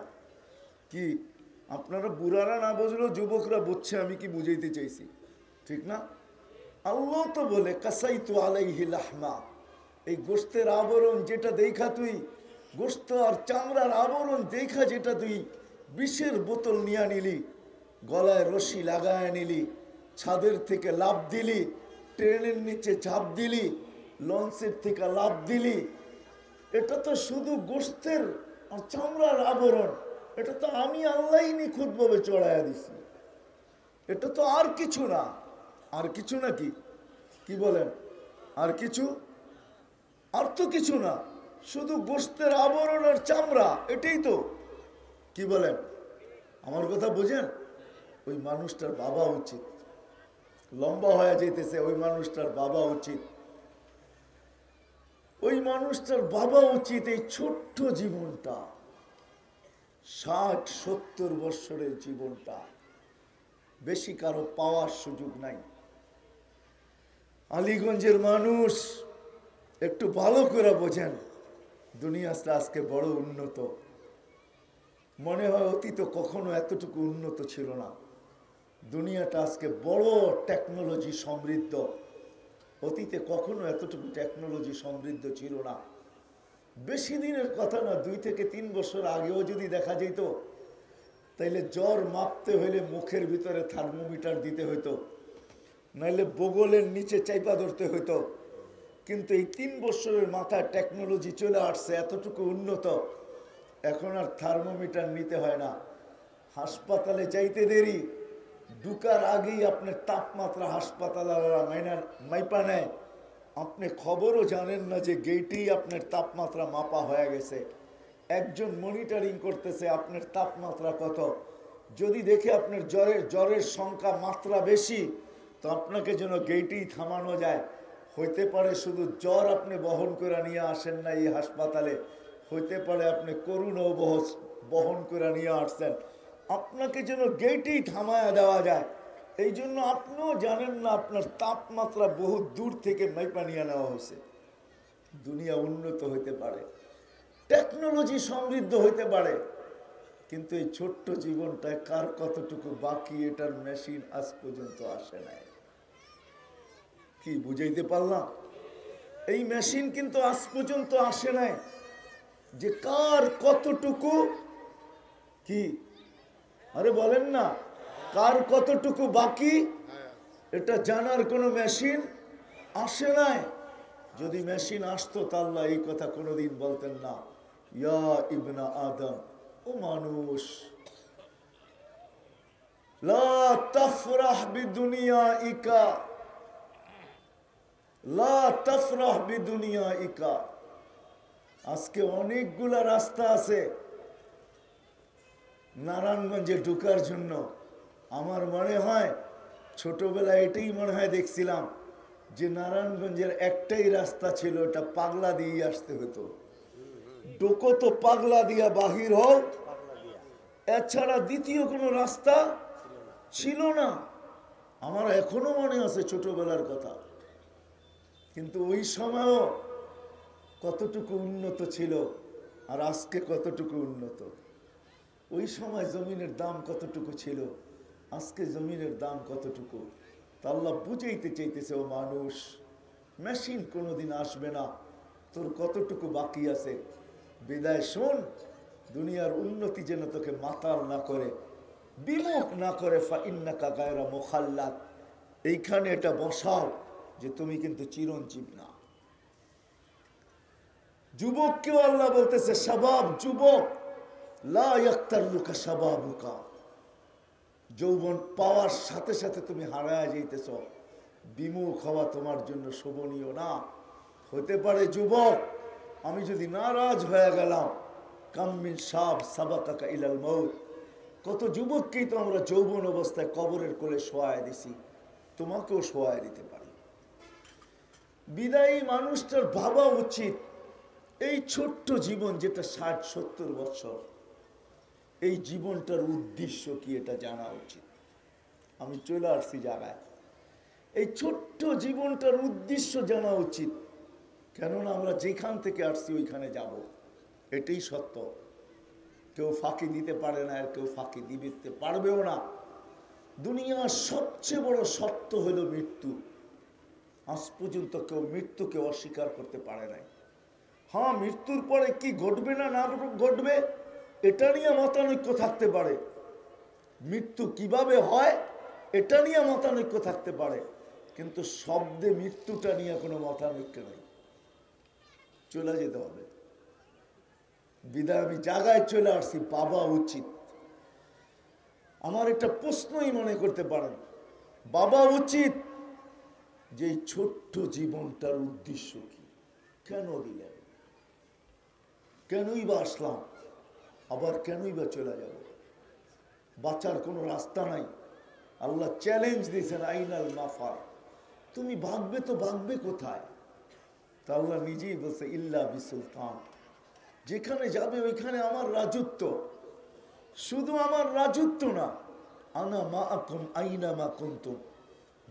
কি আপনারা বুড়ারা না বুঝলেও যুবকরা বুঝছে আমি কি বুঝাইতে চাইছি, ঠিক না? আল্লাহ তো বলে কাসাইতু আলাইহি লাহমা, এই গোশতের আবরণ যেটা দেখা তুই, গোশত আর চামড়ার আবরণ দেখা যেটা তুই বিষের বোতল নিয়ে নিলি, গলায় রশি লাগায় নিলি, ছাদের থেকে লাফ দিলি, ট্রেনের নিচে ঝাঁপ দিলি, লঞ্চের থেকে লাফ দিলি, এটা তো শুধু গোশতের আর চামড়ার আবরণ। এটা তো আমি আল্লাহই নিখুঁতভাবে চড়াইয়া দিছি। এটা তো আর কিছু না। আর কিছু নাকি? কি বলেন? আর কিছু? আর তো কিছু না, শুধু গোশতের আবরণ আর চামড়া, এটাই তো। কি বলেন? আমার কথা বুঝেন? ওই মানুষটার বাবা উচিত, লম্বা হয়ে যেতেছে, ওই মানুষটার বাবা উচিত, ওই মানুষটার বাবা উচিত এই ছোট্ট জীবনটা, 60-70 বৎসরের জীবনটা, বেশি কারো পাওয়ার সুযোগ নাই। আলীগঞ্জের মানুষ একটু ভালো করে বোঝেন, দুনিয়াটা আজকে বড় উন্নত। মনে হয় অতীত কখনো এতটুকু উন্নত ছিল না। দুনিয়াটা আজকে বড় টেকনোলজি সমৃদ্ধ। অতীতে কখনো এতটুকু টেকনোলজি সমৃদ্ধ ছিল না। বেশি দিনের কথা না, 2 থেকে 3 বছর আগেও যদি দেখা যেত, তাইলে জ্বর মাপতে হইলে মুখের ভিতরে থার্মোমিটার দিতে হইতো, নাইলে বগলের নিচে চাইপা ধরতে হইতো। কিন্তু এই 3 বছরের মাথায় টেকনোলজি চলে আসছে এতটুকু উন্নত, এখন আর থার্মোমিটার নিতে হয় না। হাসপাতালে যাইতে দেরি, ঢুকার আগেই আপনার তাপমাত্রা হাসপাতালেরা মাইপা নেয়। আপনি খবরও জানেন না যে গেটেই আপনার তাপমাত্রা মাপা হয়ে গেছে। একজন মনিটরিং করতেছে আপনার তাপমাত্রা কত। যদি দেখে আপনার জ্বরের সংখ্যা মাত্রা বেশি, তো আপনাকে যেন গেটেই থামানো যায়। হইতে পারে শুধু জ্বর আপনি বহন করে নিয়ে আসেন না এই হাসপাতালে, হইতে পারে আপনি করুণাও বহন করে নিয়ে আসছেন, আপনাকে যেন গেটেই থামায়া দেওয়া যায়। এই জন্য আপনিও জানেন না আপনার তাপমাত্রা বহু দূর থেকে মাইপা নিয়ে নেওয়া হয়েছে। দুনিয়া উন্নত হইতে পারে, টেকনোলজি সমৃদ্ধ হইতে পারে, কিন্তু এই ছোট্ট জীবনটায় কার কতটুকু বাকি, এটার মেশিন আজ পর্যন্ত আসে নাই। কি বুঝাইতে পারলাম? এই মেশিন কিন্তু আজ পর্যন্ত আসে নাই যে কার কতটুকু, কি আরে বলেন না, কার কতটুকু বাকি, এটা জানার কোনো মেশিন আসে নাই। যদি মেশিন আসতো তাহলে এই কথা কোনোদিন বলতেন না, ইয়া ইবনা আদম, ও মানুষ, লা তাফরাহ বিদুনিয়াইকা, লা তাফরাহ বিদুনিয়াইকা। আজকে অনেকগুলা রাস্তা আছে নারায়ণগঞ্জে ঢোকার জন্য। আমার মনে হয় ছোটবেলায় এটাই মনে হয় দেখছিলাম যে নারায়ণগঞ্জের একটাই রাস্তা ছিল, ওটা পাগলা দিয়ে আসতে হতো। ডোকো তো পাগলা দিয়া বাহির হও, এছাড়া দ্বিতীয় কোনো রাস্তা ছিল না। আমার এখনো মনে আছে ছোটবেলার কথা। কিন্তু ওই সময়ও কতটুকু উন্নত ছিল আর আজকে কতটুকু উন্নত। ওই সময় জমিনের দাম কতটুকু ছিল, আজকে জমিনের দাম কতটুকু। তা আল্লাহ বুঝাইতে চাইতেছে, ও মানুষ, মেশিন কোনোদিন আসবে না, তোর কতটুকু বাকি আছে বিদায় শোন। দুনিয়ার উন্নতি যেন তোকে মাতাল না করে, বিমুখ না করে, ফাইন্নাকা গায়রা মুখাল্লাদ, এইখানে এটা বসাও যে তুমি কিন্তু চিরঞ্জীব না। যুবককেও আল্লাহ বলতেছে, শাবাব, যুবক, লা ইয়াক্তারুকা শাবাবুকা, যৌবন পাওয়ার সাথে সাথে তুমি হারায় যাইতেছ, বিমুখ হওয়া তোমার জন্য শোভনীয় না। হতে পারে যুবক, আমি যদি নারাজ হয়ে গেলাম, কাম্মিন সাব সাবাকাকা ইলাল মউত, কত যুবককেই তো আমরা যৌবন অবস্থায় কবরের কোলে শোয়ায় দিছি, তোমাকেও শোয়ায় দিতে পারি। বিদায়ী মানুষটার ভাবা উচিত এই ছোট্ট জীবন যেটা 60-70 বছর, এই জীবনটার উদ্দেশ্য কি এটা জানা উচিত। আমি চলে আসছি জায়গায়, এই ছোট্ট জীবনটার উদ্দেশ্য জানা উচিত। কেননা আমরা যেখান থেকে আসছি ওইখানে যাব, এটাই সত্য। কেউ ফাঁকি দিতে পারে না, আর কেউ ফাঁকি দিতে পারবেও না। দুনিয়ার সবচেয়ে বড় সত্য হলো মৃত্যু। আজ পর্যন্ত কেউ মৃত্যুকে অস্বীকার করতে পারে নাই। হ্যাঁ, মৃত্যুর পরে কি ঘটবে না না ঘটবে এটা নিয়ে মতানৈক্য থাকতে পারে, মৃত্যু কিভাবে হয় এটা নিয়ে মতানৈক্য থাকতে পারে, কিন্তু শব্দে মৃত্যুটা নিয়ে কোনো মতানৈক্য নেই। চলে যেতে হবে। বিদায় আমি জায়গায় চলে আসছি, বাবা উচিত। আমার একটা প্রশ্নই মনে করতে পারেন, বাবা উচিত যে ছোট্ট জীবনটার উদ্দেশ্য কি, কেন দিলেন, কেনই বা আসলাম, আবার কেনই বা চলে যাব। বাঁচার কোনো রাস্তা নাই। আল্লাহ চ্যালেঞ্জ দিয়েছেন, আইনাল মাফার, তুমি ভাগবে তো ভাগবে কোথায়। তা আল্লাহ নিজেই বলছে ইল্লা বিসুলতান, যেখানে যাবে ওইখানে আমার রাজত্ব। শুধু আমার রাজত্ব না, আনা মাআকুম আইনা মা কুনতুম,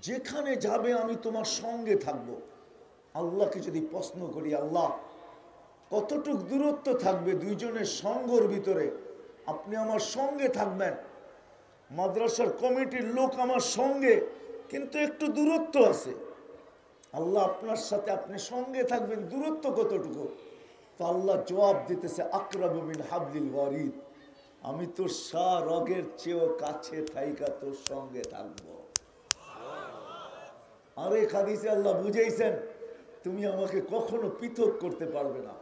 যেখানে যাবে আমি তোমার সঙ্গে থাকবো। আল্লাহকে যদি প্রশ্ন করি, আল্লাহ কতটুক দূরত্ব থাকবে দুইজনের সঙ্গর ভিতরে, আপনি আমার সঙ্গে থাকবেন। মাদ্রাসার কমিটির লোক আমার সঙ্গে, কিন্তু একটু দূরত্ব আছে। আল্লাহ আপনার সাথে আপনি সঙ্গে থাকবেন, দূরত্ব কতটুকু? তো আল্লাহ জবাব দিতেছে আকরাবু মিন হাবলিল ওয়ারিদ, আমি তোর রগের চেয়েও কাছে থাইকা তোর সঙ্গে থাকবো। আরেক হাদিসে আল্লাহ বুঝাইছেন, তুমি আমাকে কখনো পৃথক করতে পারবে না।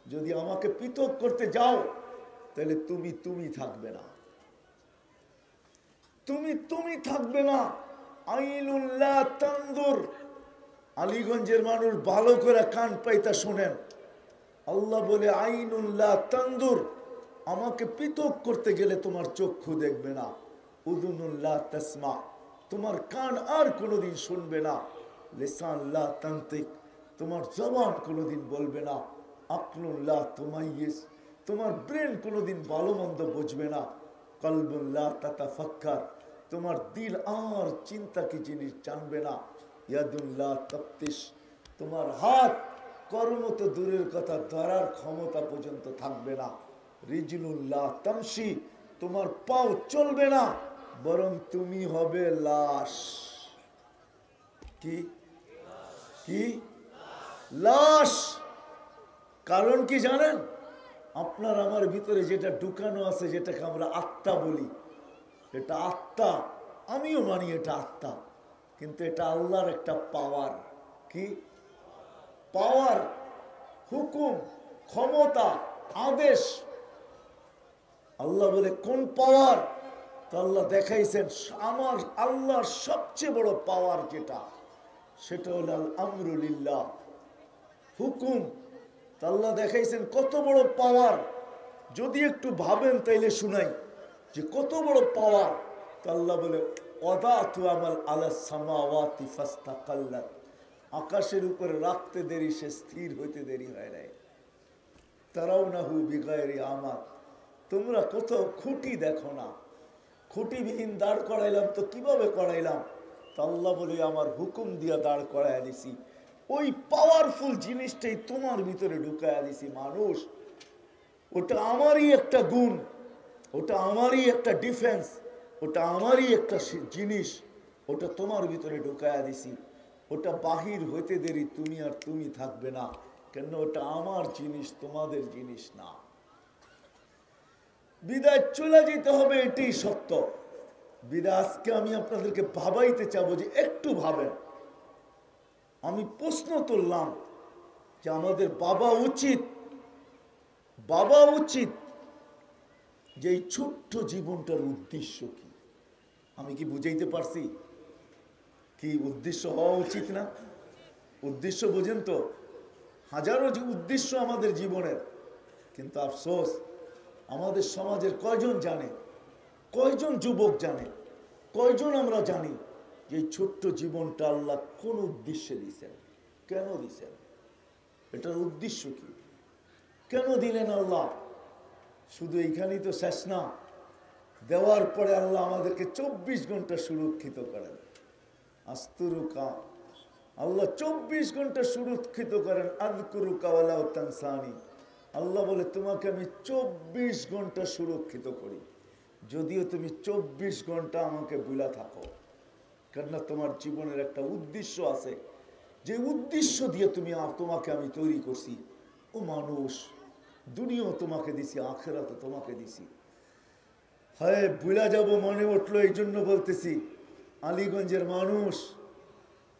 যদি আমাকে পৃথক করতে যাও তাহলে তুমি থাকবে না, তুমি থাকবে না। আইনুল্লাহ তানদুর, আলীগঞ্জের মানুষ ভালো করে কান পাইতা শোনেন। আল্লাহ বলে আইনুল্লাহ তানদুর, আমাকে পৃথক করতে গেলে তোমার চক্ষু দেখবে না। উযুনুল্লাহ তাসমা, তোমার কান আর কোনোদিন শুনবে না। লিসানুল্লাহ তানতিক, তোমার জবান কোনোদিন বলবে না। আকলুল্লাহ তুমাইয়িজ, তোমার ব্রেন কোনোদিন ভালো মন্দ বুঝবে না। কলবুল্লাহ তাতাফাক্কার, তোমার দিল আর চিন্তা কি জিনিস জানবে না। ইয়াদুল্লাহ তাফতিশ, তোমার হাত কর্ম তো দূরের কথা, ধরার ক্ষমতা পর্যন্ত থাকবে না। রিজলুল্লাহ তামশি, তোমার পাও চলবে না, বরং তুমি হবে লাশ। কি কি লাশ। কারণ কি জানেন? আপনার আমার ভিতরে যেটা ঢুকানো আছে, যেটাকে আমরা আত্মা বলি, এটা আত্মা, আমিও মানি এটা আত্মা, কিন্তু এটা আল্লাহর একটা পাওয়ার। কি পাওয়ার? হুকুম, ক্ষমতা, আদেশ। আল্লাহ বলে কোন পাওয়ার? তো আল্লাহ দেখাইছেন আমার আল্লাহর সবচেয়ে বড় পাওয়ার যেটা, সেটা হল আল আমরুলিল্লাহ, হুকুম। তো আল্লাহ দেখাইছেন কত বড় পাওয়ার। যদি একটু ভাবেন তাইলে শুনাই যে কত বড় পাওয়ার। তো আল্লাহ বলে ওয়াদাতু আমাল আলা সামাওয়াতি ফাস্তাকাল্লাত, আকাশের উপরে রাখতে দেরি, সে স্থির হইতে দেরি হয় নাই। তারাউনাহু বিগাইরি আমাল, তোমরা কোথাও খুঁটি দেখো না। খুঁটিবিহীন দাঁড় করাইলাম, তো কিভাবে করাইলাম? তো আল্লাহ বলে আমার হুকুম দিয়া দাঁড় করাইয়া দিছি। ওই পাওয়ারফুল জিনিসটাই তোমার ভিতরে ঢুকাইয়া দিছি। মানুষ, ওটা আমারই একটা গুণ, ওটা আমারই একটা ডিফেন্স, ওটা আমারই একটা জিনিস, ওটা তোমার ভিতরে ঢুকাইয়া দিছি। ওটা বাহির হইতে দেরি, তুমি আর তুমি থাকবে না, কেন ওটা আমার জিনিস, তোমাদের জিনিস না। বিদায় চলে যেতে হবে, এটাই সত্য। বিদায় আজকে আমি আপনাদেরকে ভাবাইতে চাবো যে একটু ভাবেন। আমি প্রশ্ন তুললাম যে আমাদের বাবা উচিত যে এই ছোট্ট জীবনটার উদ্দেশ্য কি। আমি কি বুঝাইতে পারছি? কি উদ্দেশ্য হওয়া উচিত না? উদ্দেশ্য বোঝেন তো? হাজারো উদ্দেশ্য আমাদের জীবনের, কিন্তু আফসোস আমাদের সমাজের কয়জন জানে, কয়জন যুবক জানে, কয়জন আমরা জানি যে এই ছোট্ট জীবনটা আল্লাহ কোন উদ্দেশ্যে দিয়েছেন, কেন দিয়েছেন, এটার উদ্দেশ্য কি, কেন দিলেন আল্লাহ? শুধু এইখানেই তো শেষ না, দেওয়ার পরে আল্লাহ আমাদেরকে 24 ঘন্টা সুরক্ষিত করেন। আস্তুরুকা, আল্লাহ 24 ঘন্টা সুরক্ষিত করেন। আযকুরুকা ওয়ালা তানসানি, আল্লাহ বলে তোমাকে আমি 24 ঘন্টা সুরক্ষিত করি, যদিও তুমি 24 ঘন্টা আমাকে ভুলা থাকো। কেননা তোমার জীবনের একটা উদ্দেশ্য আছে, যে উদ্দেশ্য দিয়ে তোমাকে আমি তৈরি করছি। ও মানুষ, দুনিয়াও তোমাকে দিছি, আখিরাতে তোমাকে দিছি। হয় ভুলা যাব মনে উঠলো, এই জন্য বলতেছি, আলীগঞ্জের মানুষ,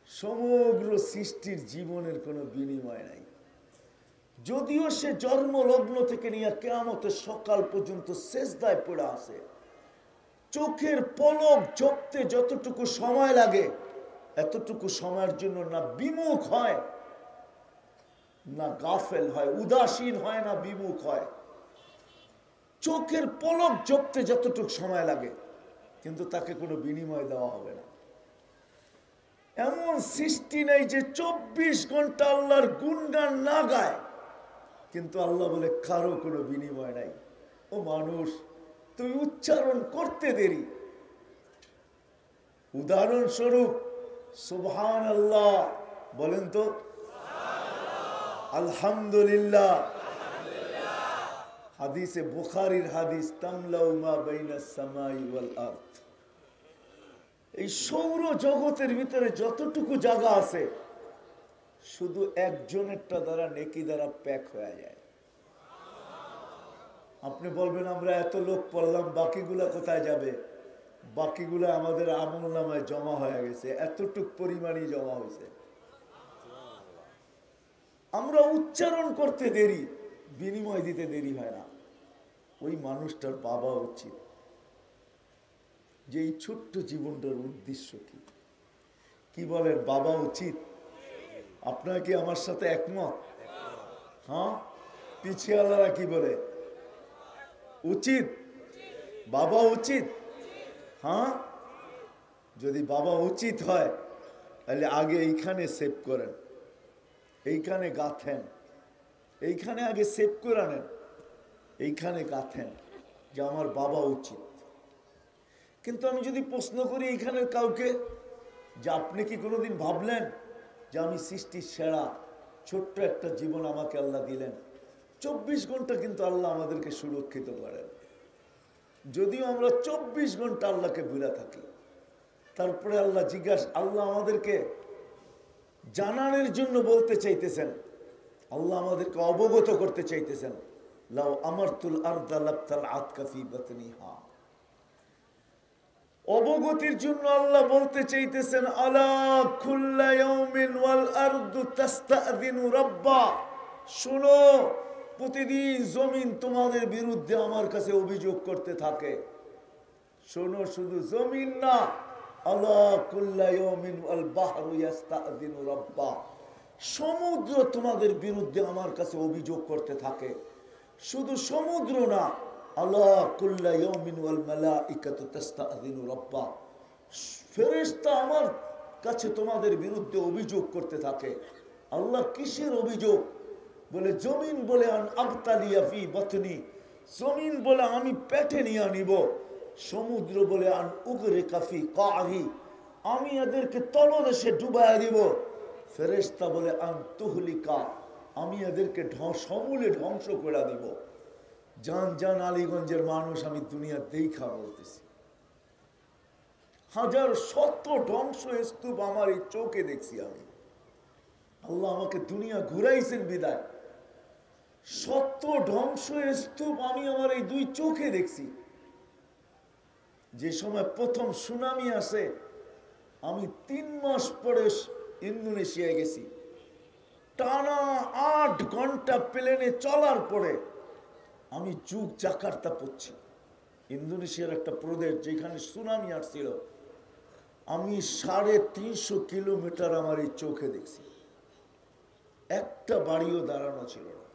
সমগ্র সৃষ্টির জীবনের কোনো বিনিময় নাই। যদিও সে জন্মলগ্ন থেকে নিয়ে কিয়ামতের সকাল পর্যন্ত সেজদায় পড়ে আছে, চোখের পলক ঝপতে যতটুকু সময় লাগে, এতটুকু সময়ের জন্য না বিমুখ হয়, না গাফেল হয়, উদাসীন হয়, না বিমুখ হয়। চোখের পলক ঝপতে যতটুকু সময় লাগে, কিন্তু তাকে কোনো বিনিময় দেওয়া হবে না। এমন সৃষ্টি নেই যে 24 ঘন্টা আল্লাহর গুণগান না গায়, কিন্তু আল্লাহ বলে কারো কোনো বিনিময় নাই। ও মানুষ, তুই উচ্চারণ করতে দেরি। উদাহরণস্বরূপ সুবহানাল্লাহ বলেন তো, আলহামদুলিল্লাহ। হাদিসে বুখারীর হাদিস, তামলাউ মা বাইনাস সামাই ওয়াল আরদ, এই সৌর জগতের ভিতরে যতটুকু জায়গা আছে, শুধু একজনেরটা দ্বারা নেকি দ্বারা প্যাক হয়ে যায়। আপনি বলবেন আমরা এত লোক পড়লাম, বাকিগুলা কোথায় যাবে? বাকিগুলা আমাদের আমল নামায় জমা হয়ে গেছে, এতটুক পরিমাণই জমা হয়েছে। আমরা উচ্চারণ করতে দেরি, বিনিময় দিতে দেরি হয় না। ওই মানুষটার বাবা উচিত যে এই ছোট্ট জীবনটার উদ্দেশ্য কি, কি বলেন? বাবা উচিত? আপনারা কি আমার সাথে একমত? হ্যাঁ, পিছিয়ালারা কি বলে? উচিত, বাবা উচিত। হ্যাঁ, যদি বাবা উচিত হয় তাহলে আগে এইখানে সেভ করেন, এইখানে গাঁথেন, এইখানে আগে সেভ করে নেন, এইখানে গাঁথেন যে আমার বাবা উচিত। কিন্তু আমি যদি প্রশ্ন করি এইখানের কাউকে যে আপনি কি কোনোদিন ভাবলেন যে আমি সৃষ্টির সেরা, ছোট্ট একটা জীবন আমাকে আল্লাহ দিলেন, 24 ঘন্টা কিন্তু আল্লাহ আমাদেরকে সুরক্ষিত করেন। যদিও আমরা 24 ঘন্টা আল্লাহকে ভুলে থাকি, তারপরে আল্লাহ আমাদেরকে জানানোর জন্য বলতে চাইতেছেন, আল্লাহ আমাদেরকে অবগত করতে চাইতেছেন, লাউ আমারতুল আরদা লাবতাল আতকা ফি বাতনিহা। অবগতির জন্য আল্লাহ বলতে চাইতেছেন, আলা কুল্লা ইয়াউমিন ওয়াল আরদু তাস্তাযিনু রাব্বা। শুনো, প্রতিদিন জমিন তোমাদের বিরুদ্ধে আমার কাছে অভিযোগ করতে থাকে। শোনো, শুধু জমিন না, আলা কুল্লা ইয়াউমিন ওয়াল বাহরু ইস্তাযিনু রাব্বা। সমুদ্র তোমাদের বিরুদ্ধে আমার কাছে অভিযোগ করতে থাকে। শুধু সমুদ্র না, আল্লাহ কুল্লা ইয়াউমিন ওয়াল মালাইকাতু তাস্তাযিনু রাব্বা। ফেরেশতা আমার কাছে তোমাদের বিরুদ্ধে অভিযোগ করতে থাকে। আল্লাহ কিসের অভিযোগ? বলে জমিন বলে আন আবতালিয়া ফি বাতনি, জমিন বলে আমি পেটে নিয়ে নিব। সমুদ্র বলে আন উগরিকা ফি কাহি, আমি এদেরকে তলদেশে ডুবাইয়া দিব। ফেরেশতা বলে আন তুহলিকা, আমি এদেরকে সমূলে ধ্বংস করে দিব। জান জান আলীগঞ্জের মানুষ, আমি দুনিয়া দেখা বলতেছি, হাজার শত ধ্বংস স্তূপ আমার এই চোখে দেখছি আমি। আল্লাহ আমাকে দুনিয়া ঘুরাইছেন বিদায়, শত ধ্বংস স্তূপ আমি আমার এই দুই চোখে দেখছি। যে সময় প্রথম সুনামি আসে, আমি 3 মাস পরে ইন্দোনেশিয়ায় গেছি। টানা 8 ঘন্টা প্লেনে চলার পরে আমি জাকার্তা পড়ছি, ইন্দোনেশিয়ার একটা প্রদেশ যেখানে সুনামি আসছিল। আমি 350 কিলোমিটার আমার এই চোখে দেখছি, একটা বাড়িও দাঁড়ানো ছিল না।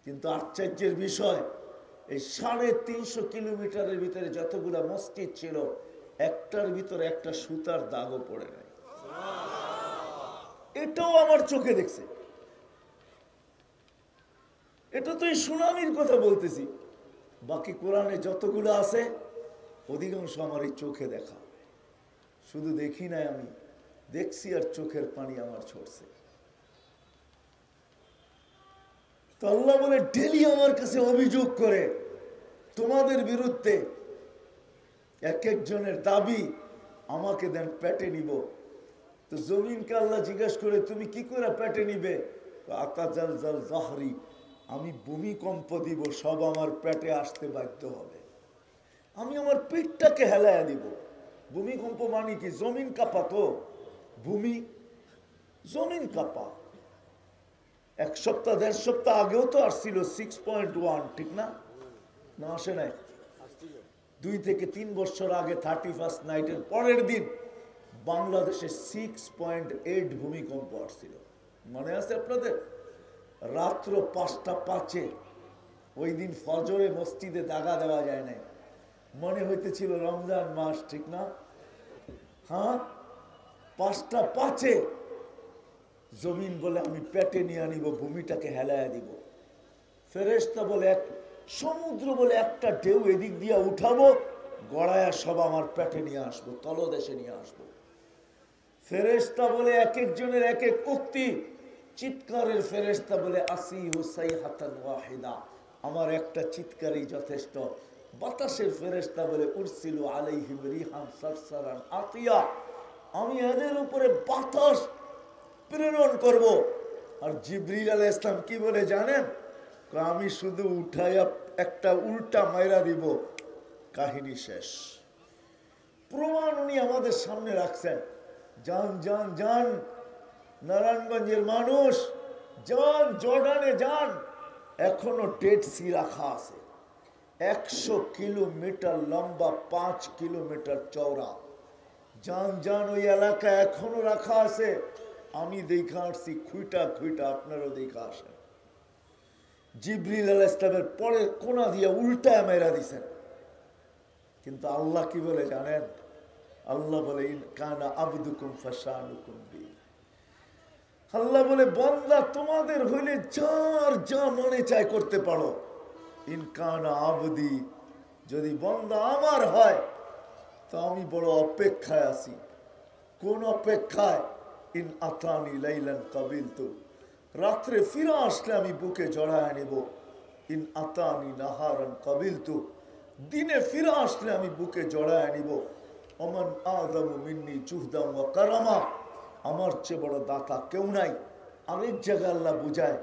কিন্তু আশ্চর্যের বিষয়, এই 350 কিলোমিটারের ভিতরে যতগুলা মসজিদ ছিল, একটার ভিতরে একটা সুতার দাগও পড়ে নাই। এটাও আমার চোখে দেখছে। এটা তো এই সুনামির কথা বলতেছি। বাকি কোরআনে যতগুলো আছে অধিকাংশ আমার এই চোখে দেখা, শুধু দেখি নাই, আমি দেখছি আর চোখের পানি আমার ছড়ছে। তো আল্লাহ বলে ডেলি আমার কাছে অভিযোগ করে তোমাদের বিরুদ্ধে, এক একজনের দাবি আমাকে দেন, পেটে নিব। তো জমিনকে আল্লাহ জিজ্ঞাসা করে তুমি কি করে পেটে নিবে? আতাজাল জাল জাহরি, আমি ভূমিকম্প দিব, সব আমার পেটে আসতে বাধ্য হবে, আমি আমার পেটটাকে হেলায়া দিব। ভূমিকম্প মানে কি? জমিন কাঁপা। তো ভূমি জমিন কাঁপা। এক সপ্তাহ 1.5 সপ্তাহ আগেও তো আসছিল 6.1, ঠিক না? না আসে নাই? 2 থেকে 3 বছর আগে 31st নাইটের পরের দিন বাংলাদেশে 6.8 ভূমিকম্প আসছিল, মনে আছে আপনাদের? রাত্র 5টা 5-এ, ওই দিন ফজরে মসজিদে দাগা দেওয়া যায় নাই, মনে হইতেছিল রমজান মাস, ঠিক না? হ্যাঁ, 5টা 5-এ জমিন বলে আমি পেটে নিয়ে আনিব, ভূমিটাকে হেলায়া দিব। ফেরেশতা বলে সমুদ্র বলে একটা ঢেউ এদিক দিয়ে উঠাবো, গড়ায়া সব আমার পেটে নিয়ে আসবো, তলদেশে নিয়ে আসবো। ফেরেশতা বলে এক একজনের এক এক উক্তি। চিৎকারের ফেরেশতা বলে আসিহু সাইহাতান ওয়াহিদা, আমার একটা চিৎকারই যথেষ্ট। বাতাসের ফেরেশতা বলে উরসিলু আলাইহিম রিহান সারসারান আতিয়া, আমি এদের উপরে বাতাস প্রেরণ করব। আর জিবরিল আলাইহিস সালাম কি বলে জানেন? আমি শুধু উঠাইয়া একটা উল্টা মাইরা দিব, কাহিনী শেষ। প্রমাণ উনি আমাদের সামনে রাখছেন। যান যান যান নারায়ণগঞ্জের মানুষ, যান জর্ডানে যান, এখনো ডেড সি রাখা আছে, 100 কিলোমিটার লম্বা, 5 কিলোমিটার চওড়া। যান যান, ওই এলাকা এখনো রাখা আছে। আমি দেখা আসছি খুইটা খুইটা, আপনারও দেখা আসেন। জিবরিল আলাইহিস সালামের পরের কোনা দিয়ে উল্টা মেরা দিছেন। কিন্তু আল্লাহ কি বলে জানেন? আল্লাহ বলে ইন কানা আবদুকুম ফাশানুকুম বি, আল্লাহ বলে বান্দা তোমাদের হইলে যার যা মনে চায় করতে পারো। ইন কানা আবদি, যদি বান্দা আমার হয় তো আমি বড় অপেক্ষায় আছি। কোন অপেক্ষায়? ইন আতানি লাইলান কাবিলতু, রাত্রে ফিরে আসলে আমি বুকে জড়ায় নেব। ইন আতানি নাহারান কাবিলতু, দিনে ফিরে আসলে আমি বুকে জড়ায় নিব। ওমান আযামু মিন্নি জুহদাম ওয়া কারামা, আমার চেয়ে বড় দাতা কেউ নাই। আরেক জায়গায় আল্লাহ বুঝায়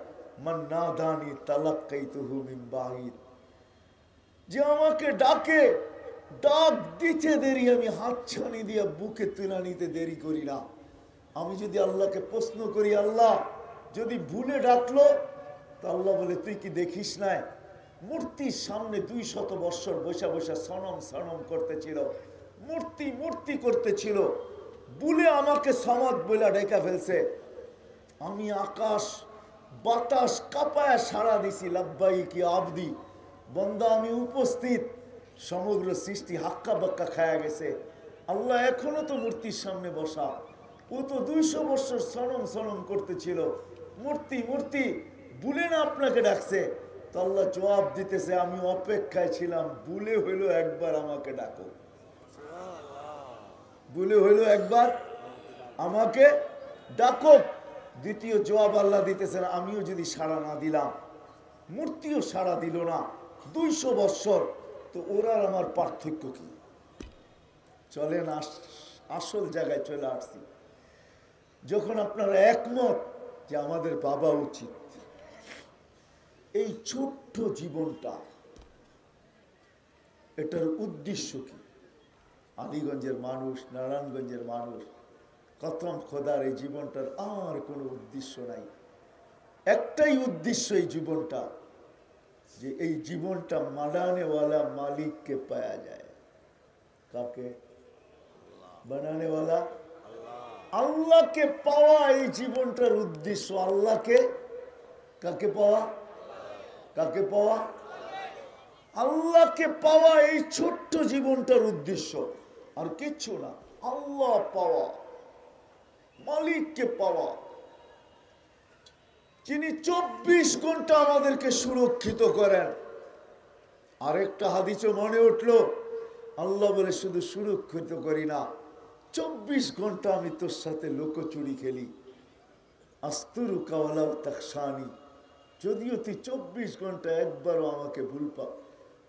মান নাদানি তালাক্কাইতুহু মিন বাঈদ, যে আমাকে ডাকে, ডাক দিতে দেরি, আমি হাতছানি দিয়ে বুকে তুলে নিতে দেরি করি না। আমি যদি আল্লাহকে প্রশ্ন করি, আল্লাহ যদি ভুলে ডাকলো, তো আল্লাহ বলে তুই কি দেখিস নাই মূর্তির সামনে 200 বৎসর বসে বসে সনম সনম করতেছিল, মূর্তি মূর্তি করতেছিল, ভুলে আমাকে সমাদ বলে ডেকে ফেলছে। আমি আকাশ বাতাস কাঁপায় সাড়া দিছি, লাব্বাইকি আবদি, বন্দা আমি উপস্থিত। সমগ্র সৃষ্টি হাক্কা বাক্কা খায়া গেছে। আল্লাহ এখনো তো মূর্তির সামনে বসা, ও তো 200 বৎসর সনম সনম করতেছিল, মূর্তি মূর্তি, ভুলে না আপনাকে ডাকছে। তো আল্লাহ জবাব দিতেছে আমি অপেক্ষায় ছিলাম, ভুলে হইলো একবার আমাকে ডাকো, ভুলে হইলো একবার আমাকে ডাকো। দ্বিতীয় জবাব আল্লাহ দিতেছেন, আমিও যদি সাড়া না দিলাম, মূর্তিও সাড়া দিল না 200 বৎসর, তো ওরা আমার পার্থক্য কি? চলেন আসল জায়গায় চলে আসছি। যখন আপনারা একমত যে আমাদের বাবা উচিত, এই ছোট্ট জীবনটা, এটার উদ্দেশ্য কি? আলীগঞ্জের মানুষ, নারায়ণগঞ্জের মানুষ, কসম খোদার এই জীবনটার আর কোনো উদ্দেশ্য নাই। একটাই উদ্দেশ্য এই জীবনটা, যে এই জীবনটা বানানেওয়ালা মালিককে পাওয়া যায়। কাকে? বানানেওয়ালা আল্লাহকে পাওয়া, এই জীবনটার উদ্দেশ্য। আল্লাহকে, কাকে পাওয়া? কাকে পাওয়া? আল্লাহকে পাওয়া, এই ছোট্ট জীবনটার উদ্দেশ্য, আর কিচ্ছু না। আল্লাহ পাওয়া, মালিককে পাওয়া। যিনি 24 ঘন্টা আমাদেরকে সুরক্ষিত করেন। আরেকটা হাদিসও মনে উঠলো, আল্লাহ বলে শুধু সুরক্ষিত করি না, 24 ঘন্টা আমি তোর সাথে লুকোচুরি খেলি। আস্তুরু কাওয়ালাও তাকসানি, যদিও তুই 24 ঘন্টা একবারও আমাকে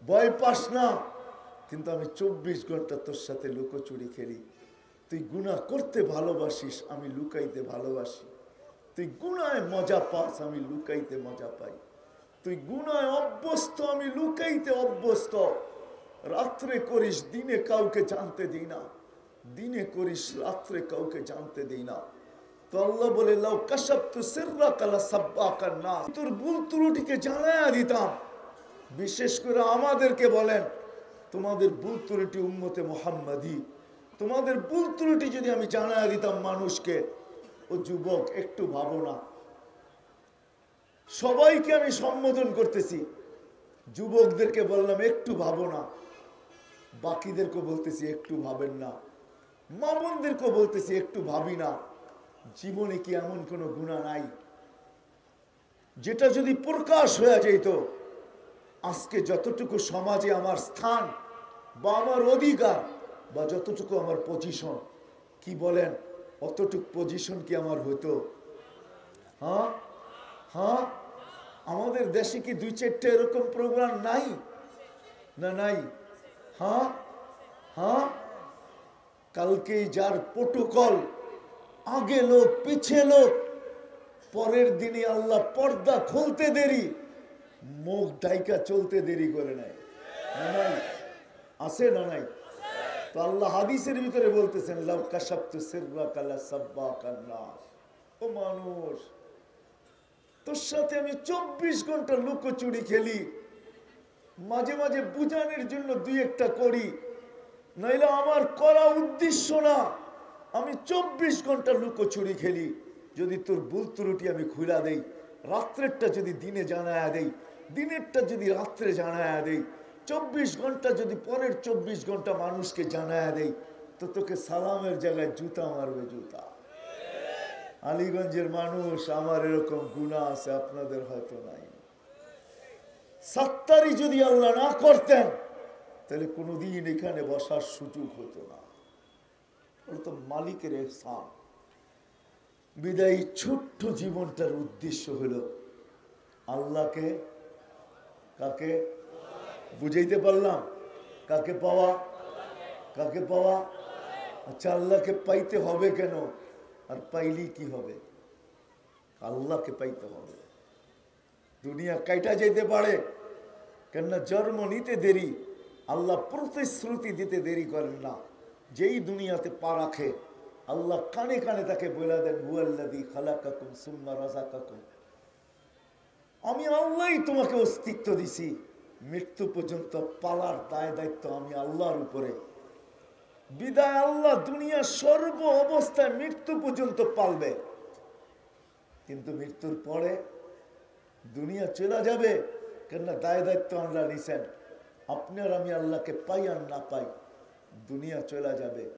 ভয় পাস না, কিন্তু আমি 24 ঘন্টা তোর সাথে লুকোচুরি খেলি। তুই গুনাহ করতে ভালোবাসিস, আমি লুকাইতে ভালোবাসি। তুই গুনায় মজা পাস, আমি লুকাইতে মজা পাই। তুই গুনায় অভ্যস্ত, আমি লুকাইতে অভ্যস্ত। রাত্রে করিস, দিনে কাউকে জানতে দিই না। দিনে করিস, রাত্রে কাউকে জানতে দিই না। তো আল্লাহ বলে, লাউ কাশাফতু সিররাকা লাসাব্বাকান নাস, তোর ভুল ত্রুটিকে জানায়া দিতাম। বিশেষ করে আমাদেরকে বলেন, তোমাদের ভুল ত্রুটি উম্মতে মুহাম্মাদি, তোমাদের ভুল ত্রুটি যদি আমি জানায়া দিতাম মানুষকে, ও যুবক একটু ভাবো না। সবাইকে আমি সম্বোধন করতেছি, যুবকদেরকে বললাম একটু ভাবো না, বাকিদেরকে বলতেছি একটু ভাবেন না, মা বোনদেরকেও বলতেছি একটু ভাবি না। জীবনে কি এমন কোনো গুনাহ নাই যেটা যদি প্রকাশ হয়ে যেত, আজকে যতটুকু সমাজে আমার স্থান বা আমার অধিকার বা যতটুকু আমার পজিশন, কি বলেন অতটুকু পজিশন কি আমার হতো? হ্যাঁ হ্যাঁ, আমাদের দেশে কি 2-4টা এরকম প্রোগ্রাম নাই না? নাই? হ্যাঁ হ্যাঁ, কালকেই যার প্রোটোকল, আগে লোক পিছে লোক, পরের দিনে আল্লাহ পর্দা খুলতে দেরি, মুখ ডাইকা চলতে দেরি করে নাই। না নাই? আছে না নাই? তো আল্লাহ হাদিসের ভিতরে বলতেছেন, লাউ কাশাফতু সিররাকা লাসাব্বাকান নাস, ও মানুষ, তোর সাথে আমি 24 ঘন্টা লুকোচুরি খেলি। মাঝে মাঝে বুঝানোর জন্য 2-1টা করি, নইলে আমার করা উদ্দেশ্য না। আমি 24 ঘন্টা লুকোচুরি খেলি। যদি তোর ভুল ত্রুটি আমি খুলা দেই, রাত্রেরটা যদি দিনে জানায়া দেই, দিনেরটা যদি রাত্রে জানায়া দেই, 24 ঘন্টা যদি পরের 24 ঘন্টা মানুষকে জানায়া দেই, তো তোকে সালামের জায়গায় জুতা মারবে, জুতা। আলীগঞ্জের মানুষ, আমার এরকম গুনাহ আছে, আপনাদের হয়তো নাই। সাত্তারি যদি আল্লাহ না করতেন, তাহলে কোনোদিন এখানে বসার সুযোগ হতো না। ওটা তো মালিকের ইহসান। বিদায়ী ছোট্ট জীবনটার উদ্দেশ্য হলো আল্লাহকে, কাকে বুঝাইতে পারলাম? কাকে পাওয়া? কাকে পাওয়া? আচ্ছা, আল্লাহকে পাইতে হবে কেন? আর পাইলি কি হবে? আল্লাহকে পাইতে হবে। দুনিয়া কাইটা যেতে পারে, কেননা জন্ম নিতে দেরি, আল্লাহ প্রতিশ্রুতি দিতে দেরি করেন না। যেই দুনিয়াতে পা রাখে, আল্লাহ কানে কানে তাকে বলে দেন, হুয়াল্লাযী খালাকাকুম সুম্মা রাযাকাকুম, আমি আল্লাহই তোমাকে অস্তিত্ব দিছি, মৃত্যু পর্যন্ত পালার দায় দায়িত্ব আমি আল্লাহর উপরে। বিদায় আল্লাহ দুনিয়ার সর্ব অবস্থায় মৃত্যু পর্যন্ত পালবে, কিন্তু মৃত্যুর পরে দুনিয়া চলে যাবে, কেননা দায় দায়িত্ব আল্লাহ নিছেন। আপনার আমি আল্লাহকে পাই আর না পাই, দুনিয়া চলে যাবে।